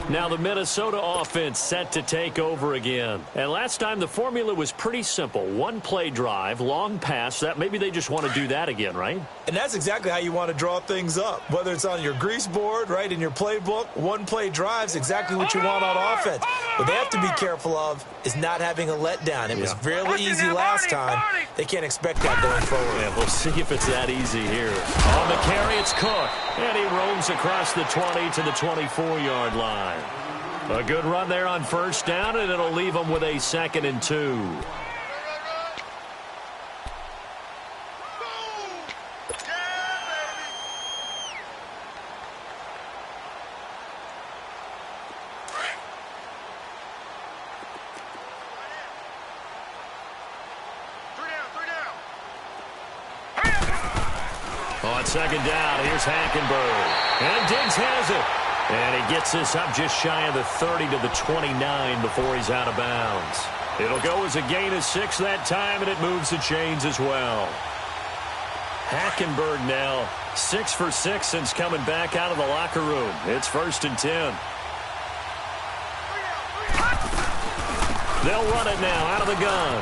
Now the Minnesota offense set to take over again. And last time the formula was pretty simple. One play drive, long pass. That maybe they just want to do that again, right? And that's exactly how you want to draw things up. Whether it's on your grease board, right, in your playbook, one play drive is exactly what you want on offense. What they have to be careful of is not having a letdown. It was fairly easy last time. They can't expect that going forward. Yeah, we'll see if it's that easy here. On the carry, it's Cook. And he roams across the 20 to the 24-yard line. A good run there on first down, and it'll leave them with a 2nd and 2. On 2nd down, here's Hackenberg. And Diggs has it. And he gets this up just shy of the 30 to the 29 before he's out of bounds. It'll go as a gain of 6 that time, and it moves the chains as well. Hackenberg now 6 for 6 since coming back out of the locker room. It's 1st and 10. They'll run it now out of the gun.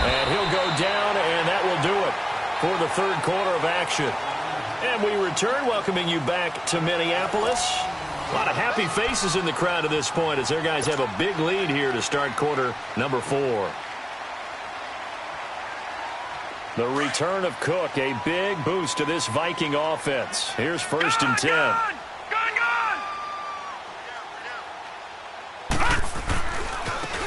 And he'll go down, and that will do it for the 3rd quarter of action. And we return, welcoming you back to Minneapolis. A lot of happy faces in the crowd at this point as their guys have a big lead here to start quarter number 4. The return of Cook, a big boost to this Viking offense. Here's 1st and 10.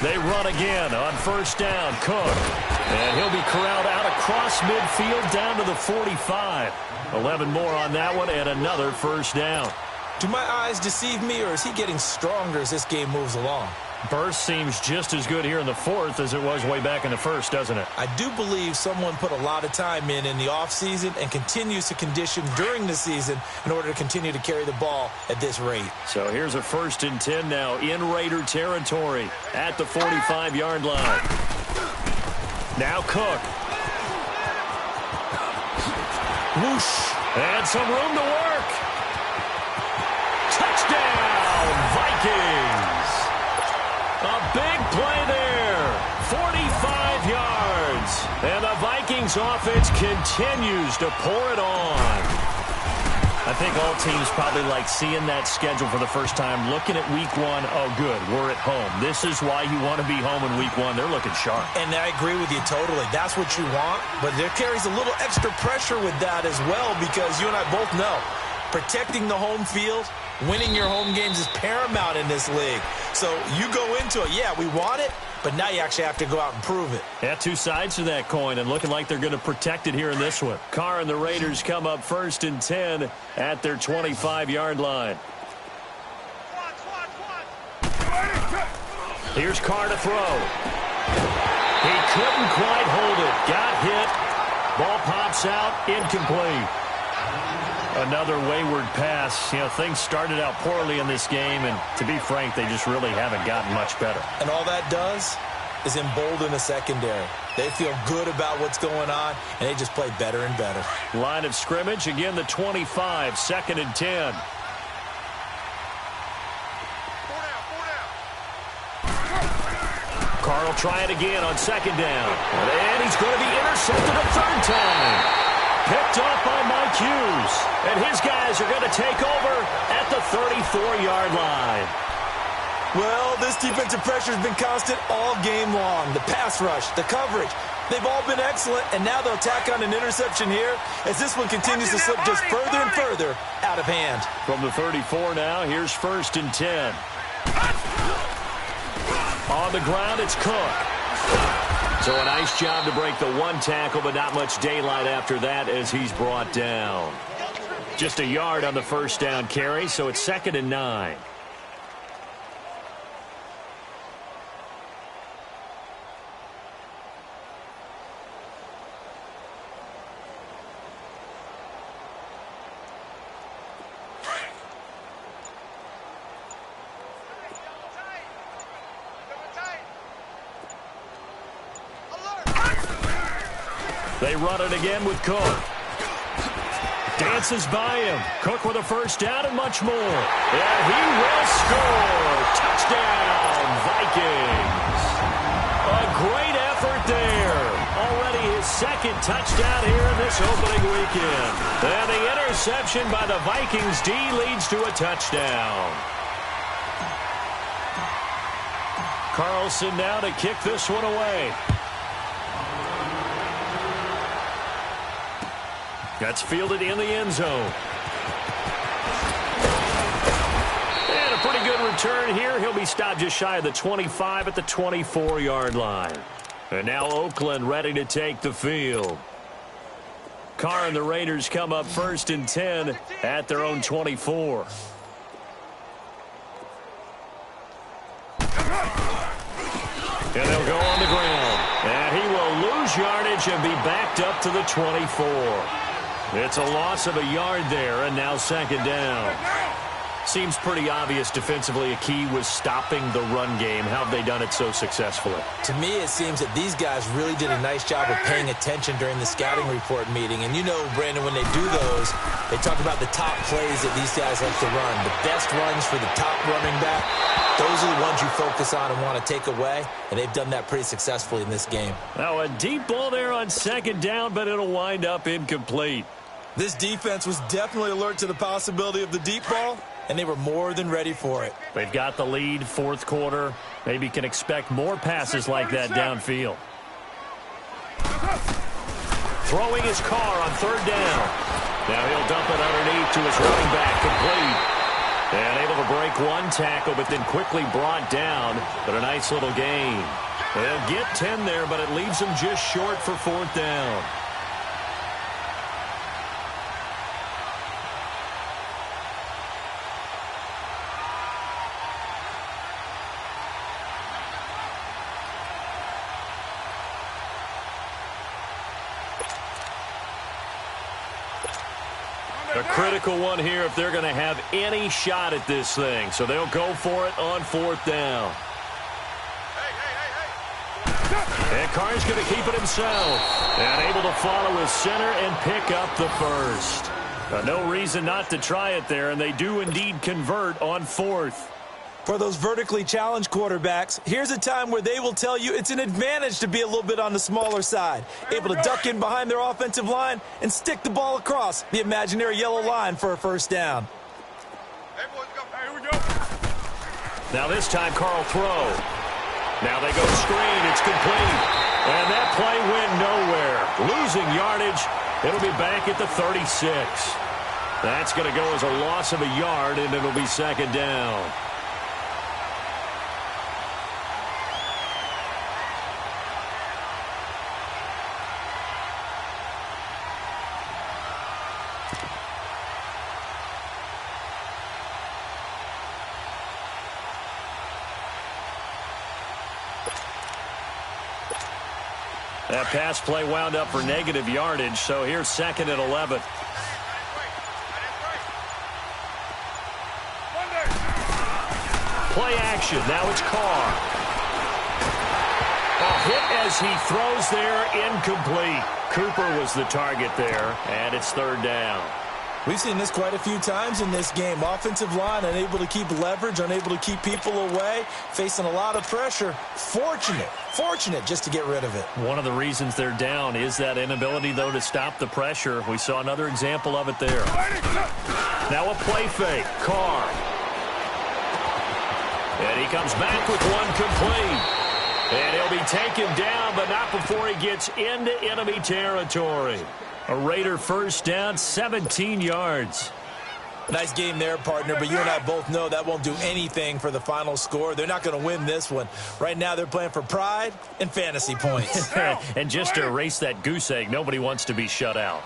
They run again on 1st down. Cook. And he'll be corralled out across midfield down to the 45. 11 more on that one and another 1st down. Do my eyes deceive me, or is he getting stronger as this game moves along? Burst seems just as good here in the 4th as it was way back in the 1st, doesn't it? I do believe someone put a lot of time in the offseason and continues to condition during the season in order to continue to carry the ball at this rate. So here's a 1st and 10 now in Raider territory at the 45-yard line. Now Cook. Whoosh. And some room to work. Touchdown, Vikings. A big play there. 45 yards. And the Vikings offense continues to pour it on. I think all teams probably like seeing that schedule for the first time, looking at week 1. Oh, good, we're at home. This is why you want to be home in week 1. They're looking sharp. And I agree with you totally. That's what you want. But there carries a little extra pressure with that as well, because you and I both know protecting the home field, winning your home games is paramount in this league. So you go into it, yeah, we want it, but now you actually have to go out and prove it. Yeah, two sides to that coin, and looking like they're going to protect it here in this one. Carr and the Raiders come up 1st and 10 at their 25-yard line. Here's Carr to throw. He couldn't quite hold it. Got hit. Ball pops out. Incomplete. Another wayward pass. You know, things started out poorly in this game, and to be frank, they just really haven't gotten much better. And all that does is embolden the secondary. They feel good about what's going on, and they just play better and better. Line of scrimmage, again the 25, 2nd and 10. Carr will try it again on 2nd down. And he's going to be intercepted a 3rd time. Picked off by Mike Hughes. And his guys are going to take over at the 34-yard line. Well, this defensive pressure has been constant all game long. The pass rush, the coverage, they've all been excellent, and now they'll tack on an interception here as this one continues to slip just further and further out of hand. From the 34 now, here's 1st and 10. On the ground, it's Cook. So a nice job to break the one tackle, but not much daylight after that as he's brought down. Just a yard on the 1st down carry, so it's 2nd and 9. They run it again with Cook. Dances by him. Cook with a first down and much more. And he will score. Touchdown, Vikings. A great effort there. Already his second touchdown here in this opening weekend. And the interception by the Vikings D leads to a touchdown. Carlson now to kick this one away. That's fielded in the end zone. And a pretty good return here. He'll be stopped just shy of the 25 at the 24-yard line. And now Oakland ready to take the field. Carr and the Raiders come up 1st and 10 at their own 24. And they'll go on the ground. And he will lose yardage and be backed up to the 24. It's a loss of a yard there, and now 2nd down. Seems pretty obvious defensively a key was stopping the run game. How have they done it so successfully? To me, it seems that these guys really did a nice job of paying attention during the scouting report meeting. And you know, Brandon, when they do those, they talk about the top plays that these guys like to run. The best runs for the top running back, those are the ones you focus on and want to take away. And they've done that pretty successfully in this game. Now a deep ball there on 2nd down, but it'll wind up incomplete. This defense was definitely alert to the possibility of the deep ball, and they were more than ready for it. They've got the lead, 4th quarter. Maybe can expect more passes like that downfield. Throwing his Carr on 3rd down. Now he'll dump it underneath to his running back, complete. And able to break one tackle, but then quickly brought down. But a nice little gain. They'll get 10 there, but it leaves them just short for 4th down. A critical one here if they're going to have any shot at this thing. So they'll go for it on 4th down. And Carr's going to keep it himself. And able to follow his center and pick up the first. No reason not to try it there, and they do indeed convert on 4th. For those vertically challenged quarterbacks, here's a time where they will tell you it's an advantage to be a little bit on the smaller side. Able to duck in behind their offensive line and stick the ball across the imaginary yellow line for a 1st down. Hey, boys, go. Hey, here we go. Now this time, Carl throw. Now they go screen. It's complete. And that play went nowhere. Losing yardage. It'll be back at the 36. That's going to go as a loss of a yard, and it'll be 2nd down. That pass play wound up for negative yardage, so here's 2nd and 11. Play action. Now it's Carr. A hit as he throws there, incomplete. Cooper was the target there, and it's 3rd down. We've seen this quite a few times in this game. Offensive line unable to keep leverage, unable to keep people away, facing a lot of pressure. Fortunate just to get rid of it. One of the reasons they're down is that inability, though, to stop the pressure. We saw another example of it there. Now a play fake. Carr. And he comes back with one complete. And he'll be taken down, but not before he gets into enemy territory. A Raider 1st down, 17 yards. Nice game there, partner, but you and I both know that won't do anything for the final score. They're not going to win this one. Right now, they're playing for pride and fantasy points. And just to erase that goose egg, nobody wants to be shut out.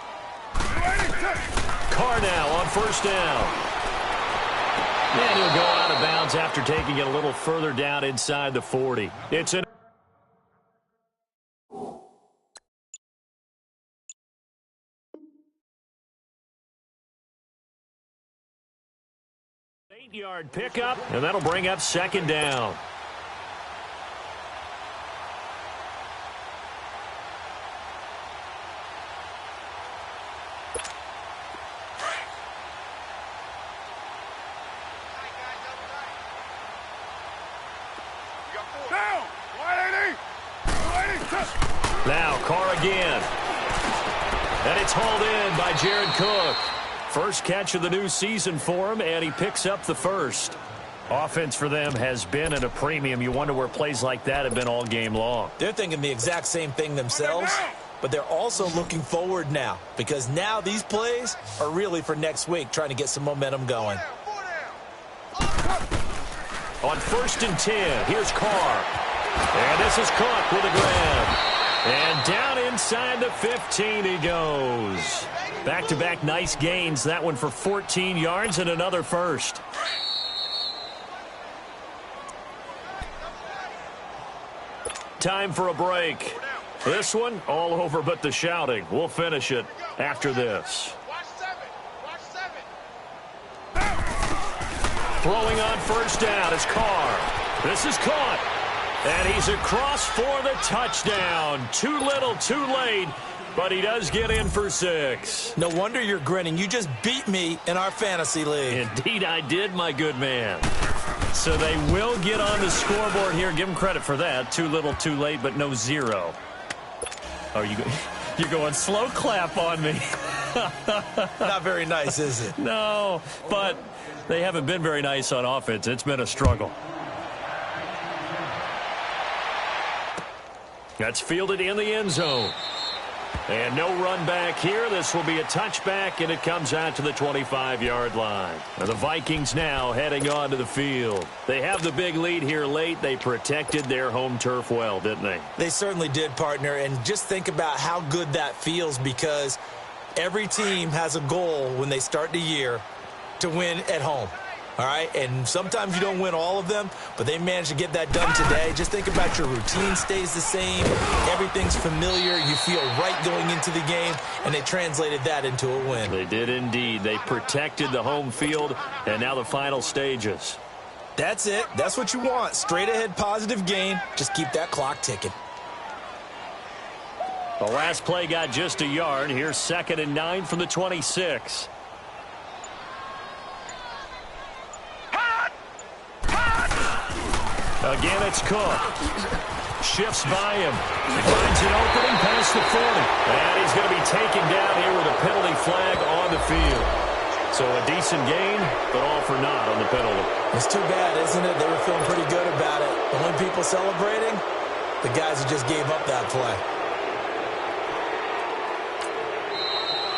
Carr now on 1st down. And he'll go out of bounds after taking it a little further down inside the 40. It's an 8-yard pickup, and that'll bring up 2nd down. again. And it's hauled in by Jared Cook. First catch of the new season for him, and he picks up the first. Offense for them has been at a premium. You wonder where plays like that have been all game long. They're thinking the exact same thing themselves, but they're also looking forward now because now these plays are really for next week, trying to get some momentum going. On 1st and 10, here's Carr. And this is Cook with a grab. And down inside the 15 he goes. Back-to-back nice gains. That one for 14 yards and another first. Time for a break. This one, all over but the shouting. We'll finish it after this. Throwing on 1st down is Carr. This is caught. And he's across for the touchdown. Too little, too late. But he does get in for 6. No wonder you're grinning. You just beat me in our fantasy league. Indeed I did, my good man. So they will get on the scoreboard here. Give them credit for that. Too little, too late, but no 0. Oh, you're going slow clap on me. Not very nice, is it? No, but they haven't been very nice on offense. It's been a struggle. That's fielded in the end zone. And no run back here. This will be a touchback, and it comes out to the 25-yard line. And the Vikings now heading onto the field. They have the big lead here late. They protected their home turf well, didn't they? They certainly did, partner. And just think about how good that feels because every team has a goal when they start the year to win at home. All right, and sometimes you don't win all of them, but they managed to get that done today. Just think about your routine stays the same. Everything's familiar. You feel right going into the game, and they translated that into a win. They did indeed. They protected the home field, and now the final stages. That's it. That's what you want. Straight ahead positive gain. Just keep that clock ticking. The last play got just a yard. Here's 2nd and 9 from the 26. Again, it's Cook. Shifts by him. He finds an opening past the 40. And he's going to be taken down here with a penalty flag on the field. So a decent gain, but all for naught on the penalty. It's too bad, isn't it? They were feeling pretty good about it. The only people celebrating, the guys who just gave up that play.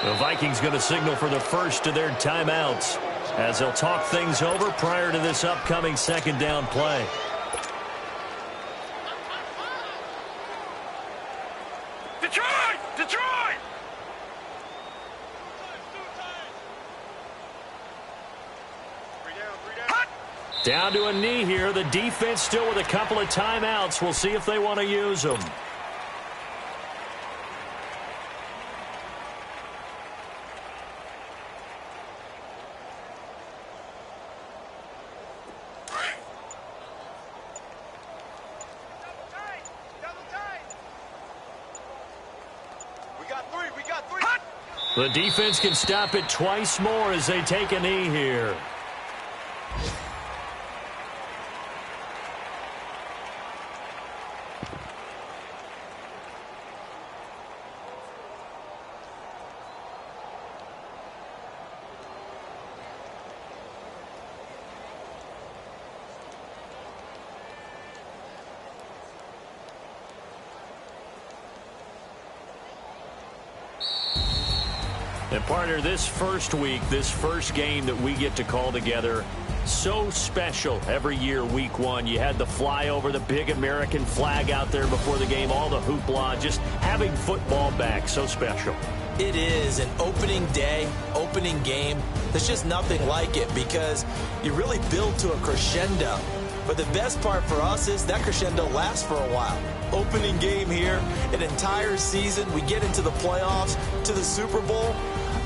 The Vikings going to signal for the first of their timeouts as they'll talk things over prior to this upcoming 2nd down play. Detroit! Down to a knee here. The defense still with a couple of timeouts. We'll see if they want to use them. The defense can stop it twice more as they take a knee here. And partner, this first week, this first game that we get to call together, so special every year, week 1. You had the flyover, the big American flag out there before the game, all the hoopla, just having football back, so special. It is an opening day, opening game. There's just nothing like it because you really build to a crescendo. But the best part for us is that crescendo lasts for a while. Opening game here, an entire season. We get into the playoffs, to the Super Bowl.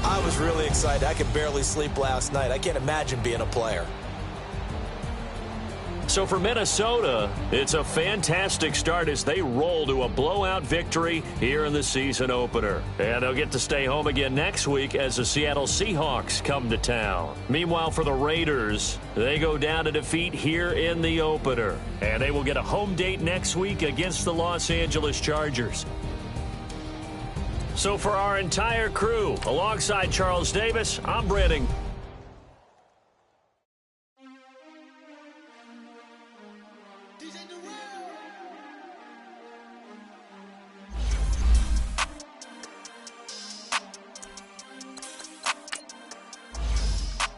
I was really excited. I could barely sleep last night. I can't imagine being a player. So for Minnesota, it's a fantastic start as they roll to a blowout victory here in the season opener. And they'll get to stay home again next week as the Seattle Seahawks come to town. Meanwhile, for the Raiders, they go down to defeat here in the opener. And they will get a home date next week against the Los Angeles Chargers. So for our entire crew, alongside Charles Davis, I'm Brenning.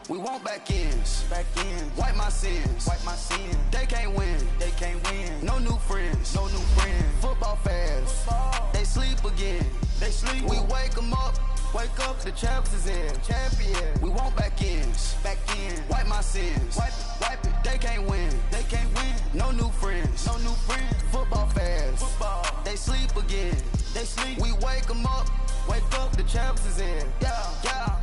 We want back ends, wipe my sins, They can't win, No new friends, Football fans, they sleep again, We wake them up, the champs is in, We want back ends, wipe my sins, wipe it. They can't win, No new friends, Football fans, they sleep again, We wake them up, the champs is in, yeah.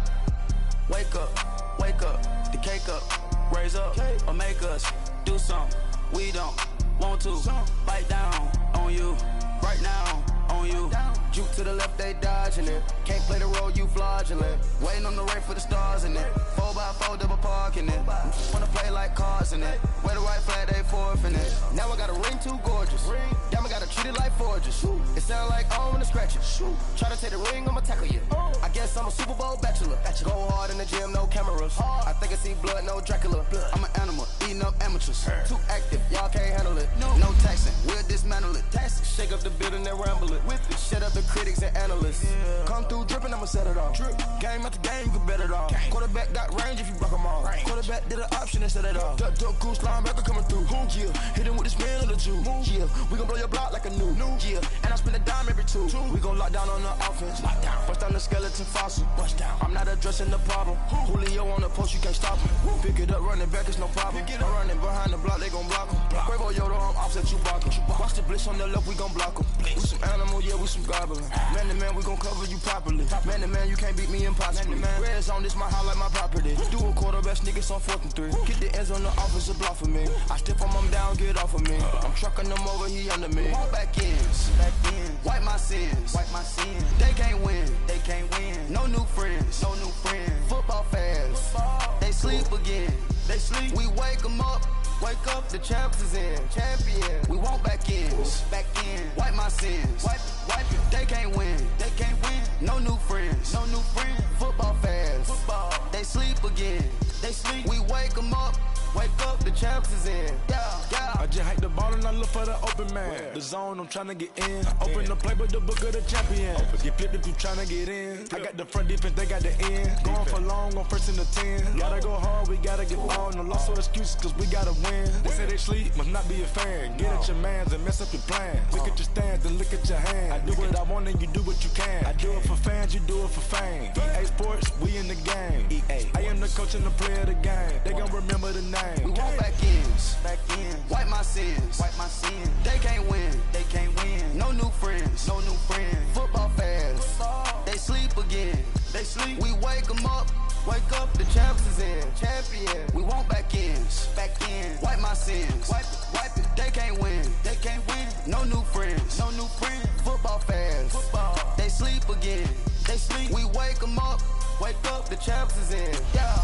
Wake up, the cake up, raise up, or make us do something we don't want to. Bite down on you, right now on you. Juke to the left, they dodging it. Can't play the role, you fraudulent. Waiting on the right for the stars in it. 4x4 double parking it. Wanna play like cars in it. Wear the right flag, they forfeiting it. Now I got a ring too gorgeous. Damn, I gotta treat it like forges. It sound like I wanna scratch it. Try to take the ring, I'ma tackle you. I guess I'm a Super Bowl bachelor. Go hard in the gym, no cameras. I think I see blood, no Dracula. I'm an animal, eating up amateurs. Too active, y'all can't handle it. No taxing, we'll dismantle it. Shake up the building and ramble it. Shut up the critics and analysts. Come through dripping, I'ma set it off. Game after game, you can bet it off. Quarterback got range if you block them all. Quarterback did an option and set it off. Duck goose linebacker coming through. Yeah, hit him with this man or the Jew. Yeah, we gon' blow your block like a new. Yeah, and I spend a dime every two. We gon' lock down on the offense. Bust down the skeleton fossil. I'm not addressing the problem. Julio on the post, you can't stop him. Pick it up, running back, it's no problem. I'm running behind the block, they gon' block him. Quavo Yoda, I'm offset, you blockin'. Watch the blitz on the left, we gon' block him. We some animal, yeah, we some goblin. Man to man, we gon' cover you properly. Man to man, you can't beat me impossibly. Red zone, this my highlight, my property. Do a quarterback, niggas on 4th and 3. Get the ends on the offensive block for me. I step on them down, get off of me. I'm trucking them over, he under me. Walk back ends, wipe my sins, They can't win, No new friends, Football fans, they sleep again, We wake them up, the champs is in, We want back ends, wipe my sins, wipe it. They can't win, No new friends, Football fans, they sleep again, We wake them up, the champs is in, yeah. I just hike the ball and I look for the open man. The zone, I'm tryna get in. Open the play, but the book of the champion. Get flipped if you tryna get in. I got the front defense, they got the end. Going for long, on 1st and the 10. Gotta go hard, we gotta get on. No loss or excuses, cause we gotta win. They say they sleep, must not be a fan. Get at your mans and mess up your plans. Look at your stands and look at your hands. I do what I want and you do what you can. I do it for fans, you do it for fame. EA Sports, we in the game. I am the coach and the player of the game. They gon' remember the name. We want back ends, wipe my sins, They can't win, No new friends, Football fans, they sleep again, We wake them up, the champs is in, We want back ends, wipe my sins, wipe it. They can't win, No new friends, Football fans, they sleep again, We wake them up, the champs is in, yeah.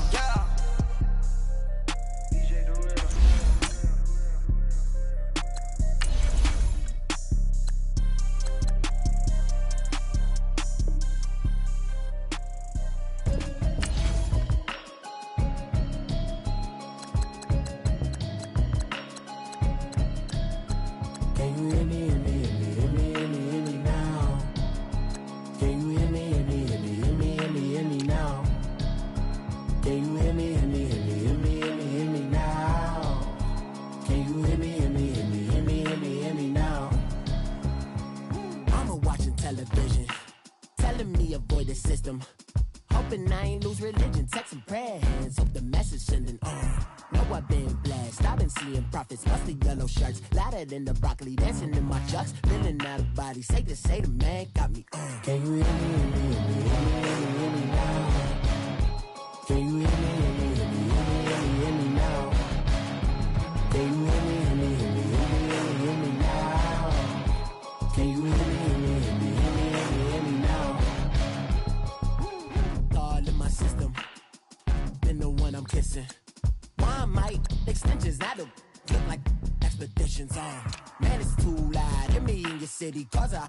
Hoping I ain't lose religion, text some prayer hands, hope the message sending on. Know I've been blessed, I've been seeing prophets, mostly yellow shirts, louder than the broccoli, dancing in my chucks, feeling out of body, say the man got me on. Can you hear me, hear me now? Can you hear me now? Can you hear me now? Can you hear me now? All in my system, been the one I'm kissing. Why might extensions that'll look like expeditions on? Man, it's too loud. Hear me in your city, cause I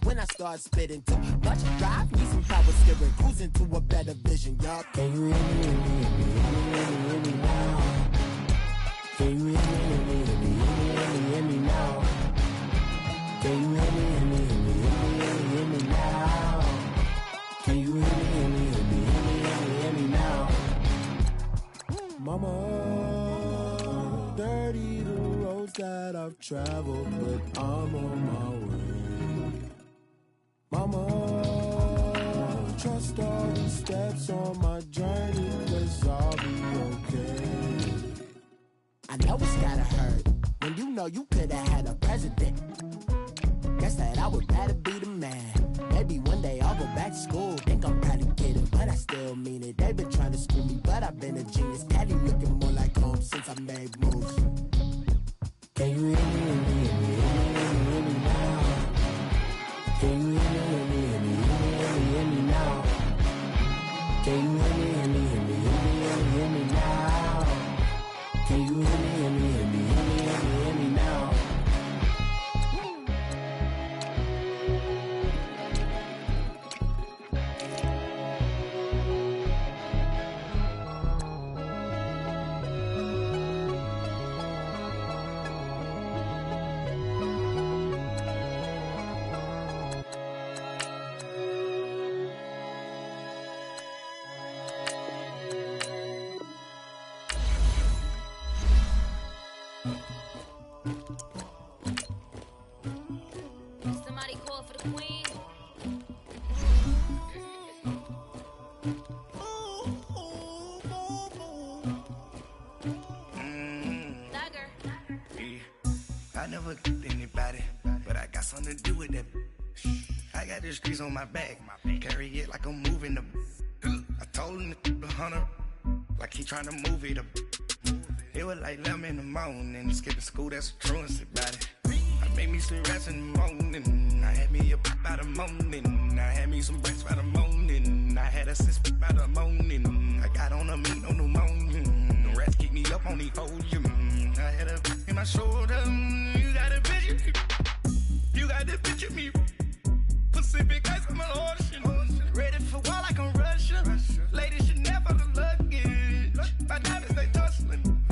when I start spitting. Too much drive, need some power steering, cruising to a better vision, y'all. Can you hear me, hear me now? Can you hear me now? Can you hear me now? Can you hear me now? Mama, dirty the roads that I've traveled, but I'm on my way. Mama, trust all the steps on my journey, 'cause I'll be okay. I know it's gotta hurt when you know you could've had a president. Guess that I would rather be the man. Maybe one day I'll go back to school. Think I'm probably kidding, but I still mean it. They've been trying to school me, but I've been a genius. Caddy looking more like home since I made moves. Can you hear me now? Can you hear me now? Can you hear me now? Can you hear me now? Somebody call for the queen. Dagger. I never killed anybody, but I got something to do with that. I got the streets on my back, carry it like I'm moving the. I told him to 100, like he trying to move it up. It was like 11 in the morning, skipping school, that's a truancy about it. I made me some rats in the morning, I had me a by the morning, I had me some breaks by the morning, I had a sis by the morning, I got on a meat on the morning, the rats keep me up on the podium, I had a in my shoulder, you got a picture, you got the picture me, Pacific ice on my ocean, ready for war like I'm Russia, ladies should never the luggage, my diamonds they tussling,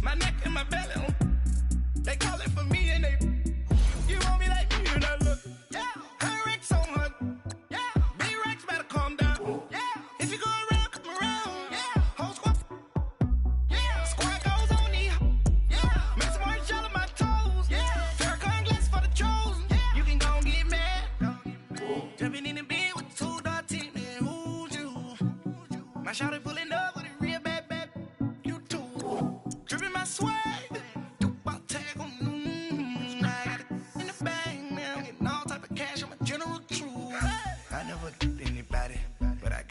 my neck and my belly on, they call it for me and they, you want me like me and I look, yeah, her Rex on her, yeah, B-Rex better calm down, yeah, if you go around, come around, yeah, whole squad, yeah, squad goes on the, yeah, make some orange gel on my toes, yeah, Farrakhan glass for the chosen, yeah, you can go and get mad, jumping in the bed with 2 dark teeth, man, who's you, my shawty pulling up with a real bad, you too, dripping my swag,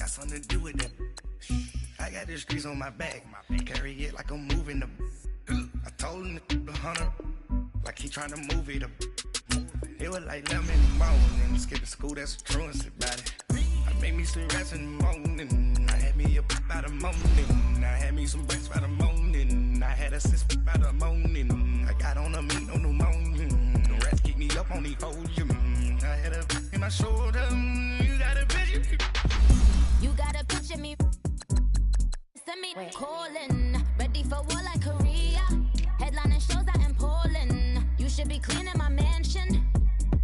something to do with that. I got the streets on my back, carry it like I'm moving the. I told him to 100, like he trying to move it up. It was like 11 in the morning, skipping school, that's a truancy about it. I made me some rats in the morning, I had me a by the morning, I had me some breaks by the morning, I had a sis by the morning, I got on a meat on the morning, the rats keep me up on the podium, I had a in my shoulder, you got a picture. You gotta picture me. Send me calling. Ready for war like Korea. Headlining shows out in Poland. You should be cleaning my mansion.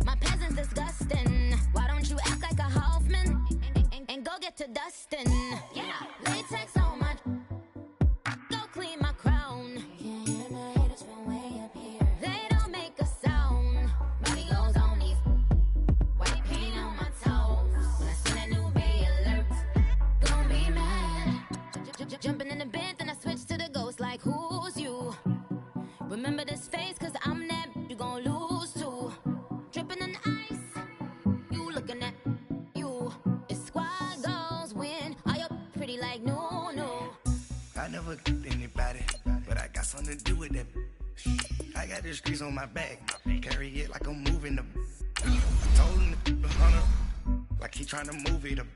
My peasants disgusting. Why don't you act like a Hoffman? And go get to dustin'. Yeah, latex on my. Go clean my crown. Can't hear my haters from way up here. They don't make a sound. Body goes on these. White paint on my toes. When I see that new bay alert. Jumping in the bed, then I switch to the ghost like who's you? Remember this face, cause I'm that you gon' lose too. Dripping in ice, you looking at you. It's squad goals win, are you pretty like no. I never killed anybody, but I got something to do with that. I got the streets on my back, carry it like I'm moving the. I told him to 100, like he trying to move it up.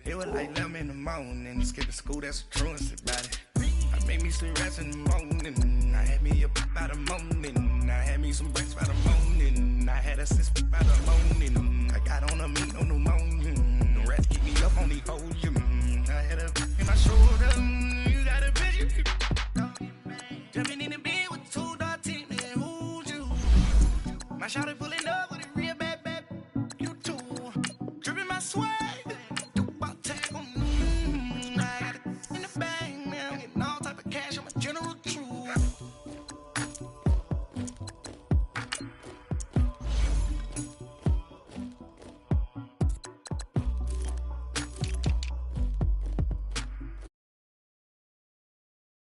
It was like 11 in the morning, skipping school, that's a truancy about it. I made me some rats in the morning. I had me up by the morning. I had me some breaks by the morning. I had a sis by the morning. I got on a meat on pneumonia. The rats keep me up on the podium. I had a in my shoulder. You got a bitch. Jumping in the bed with 2 dark teeth, man. Who's you? My shawty pulling up.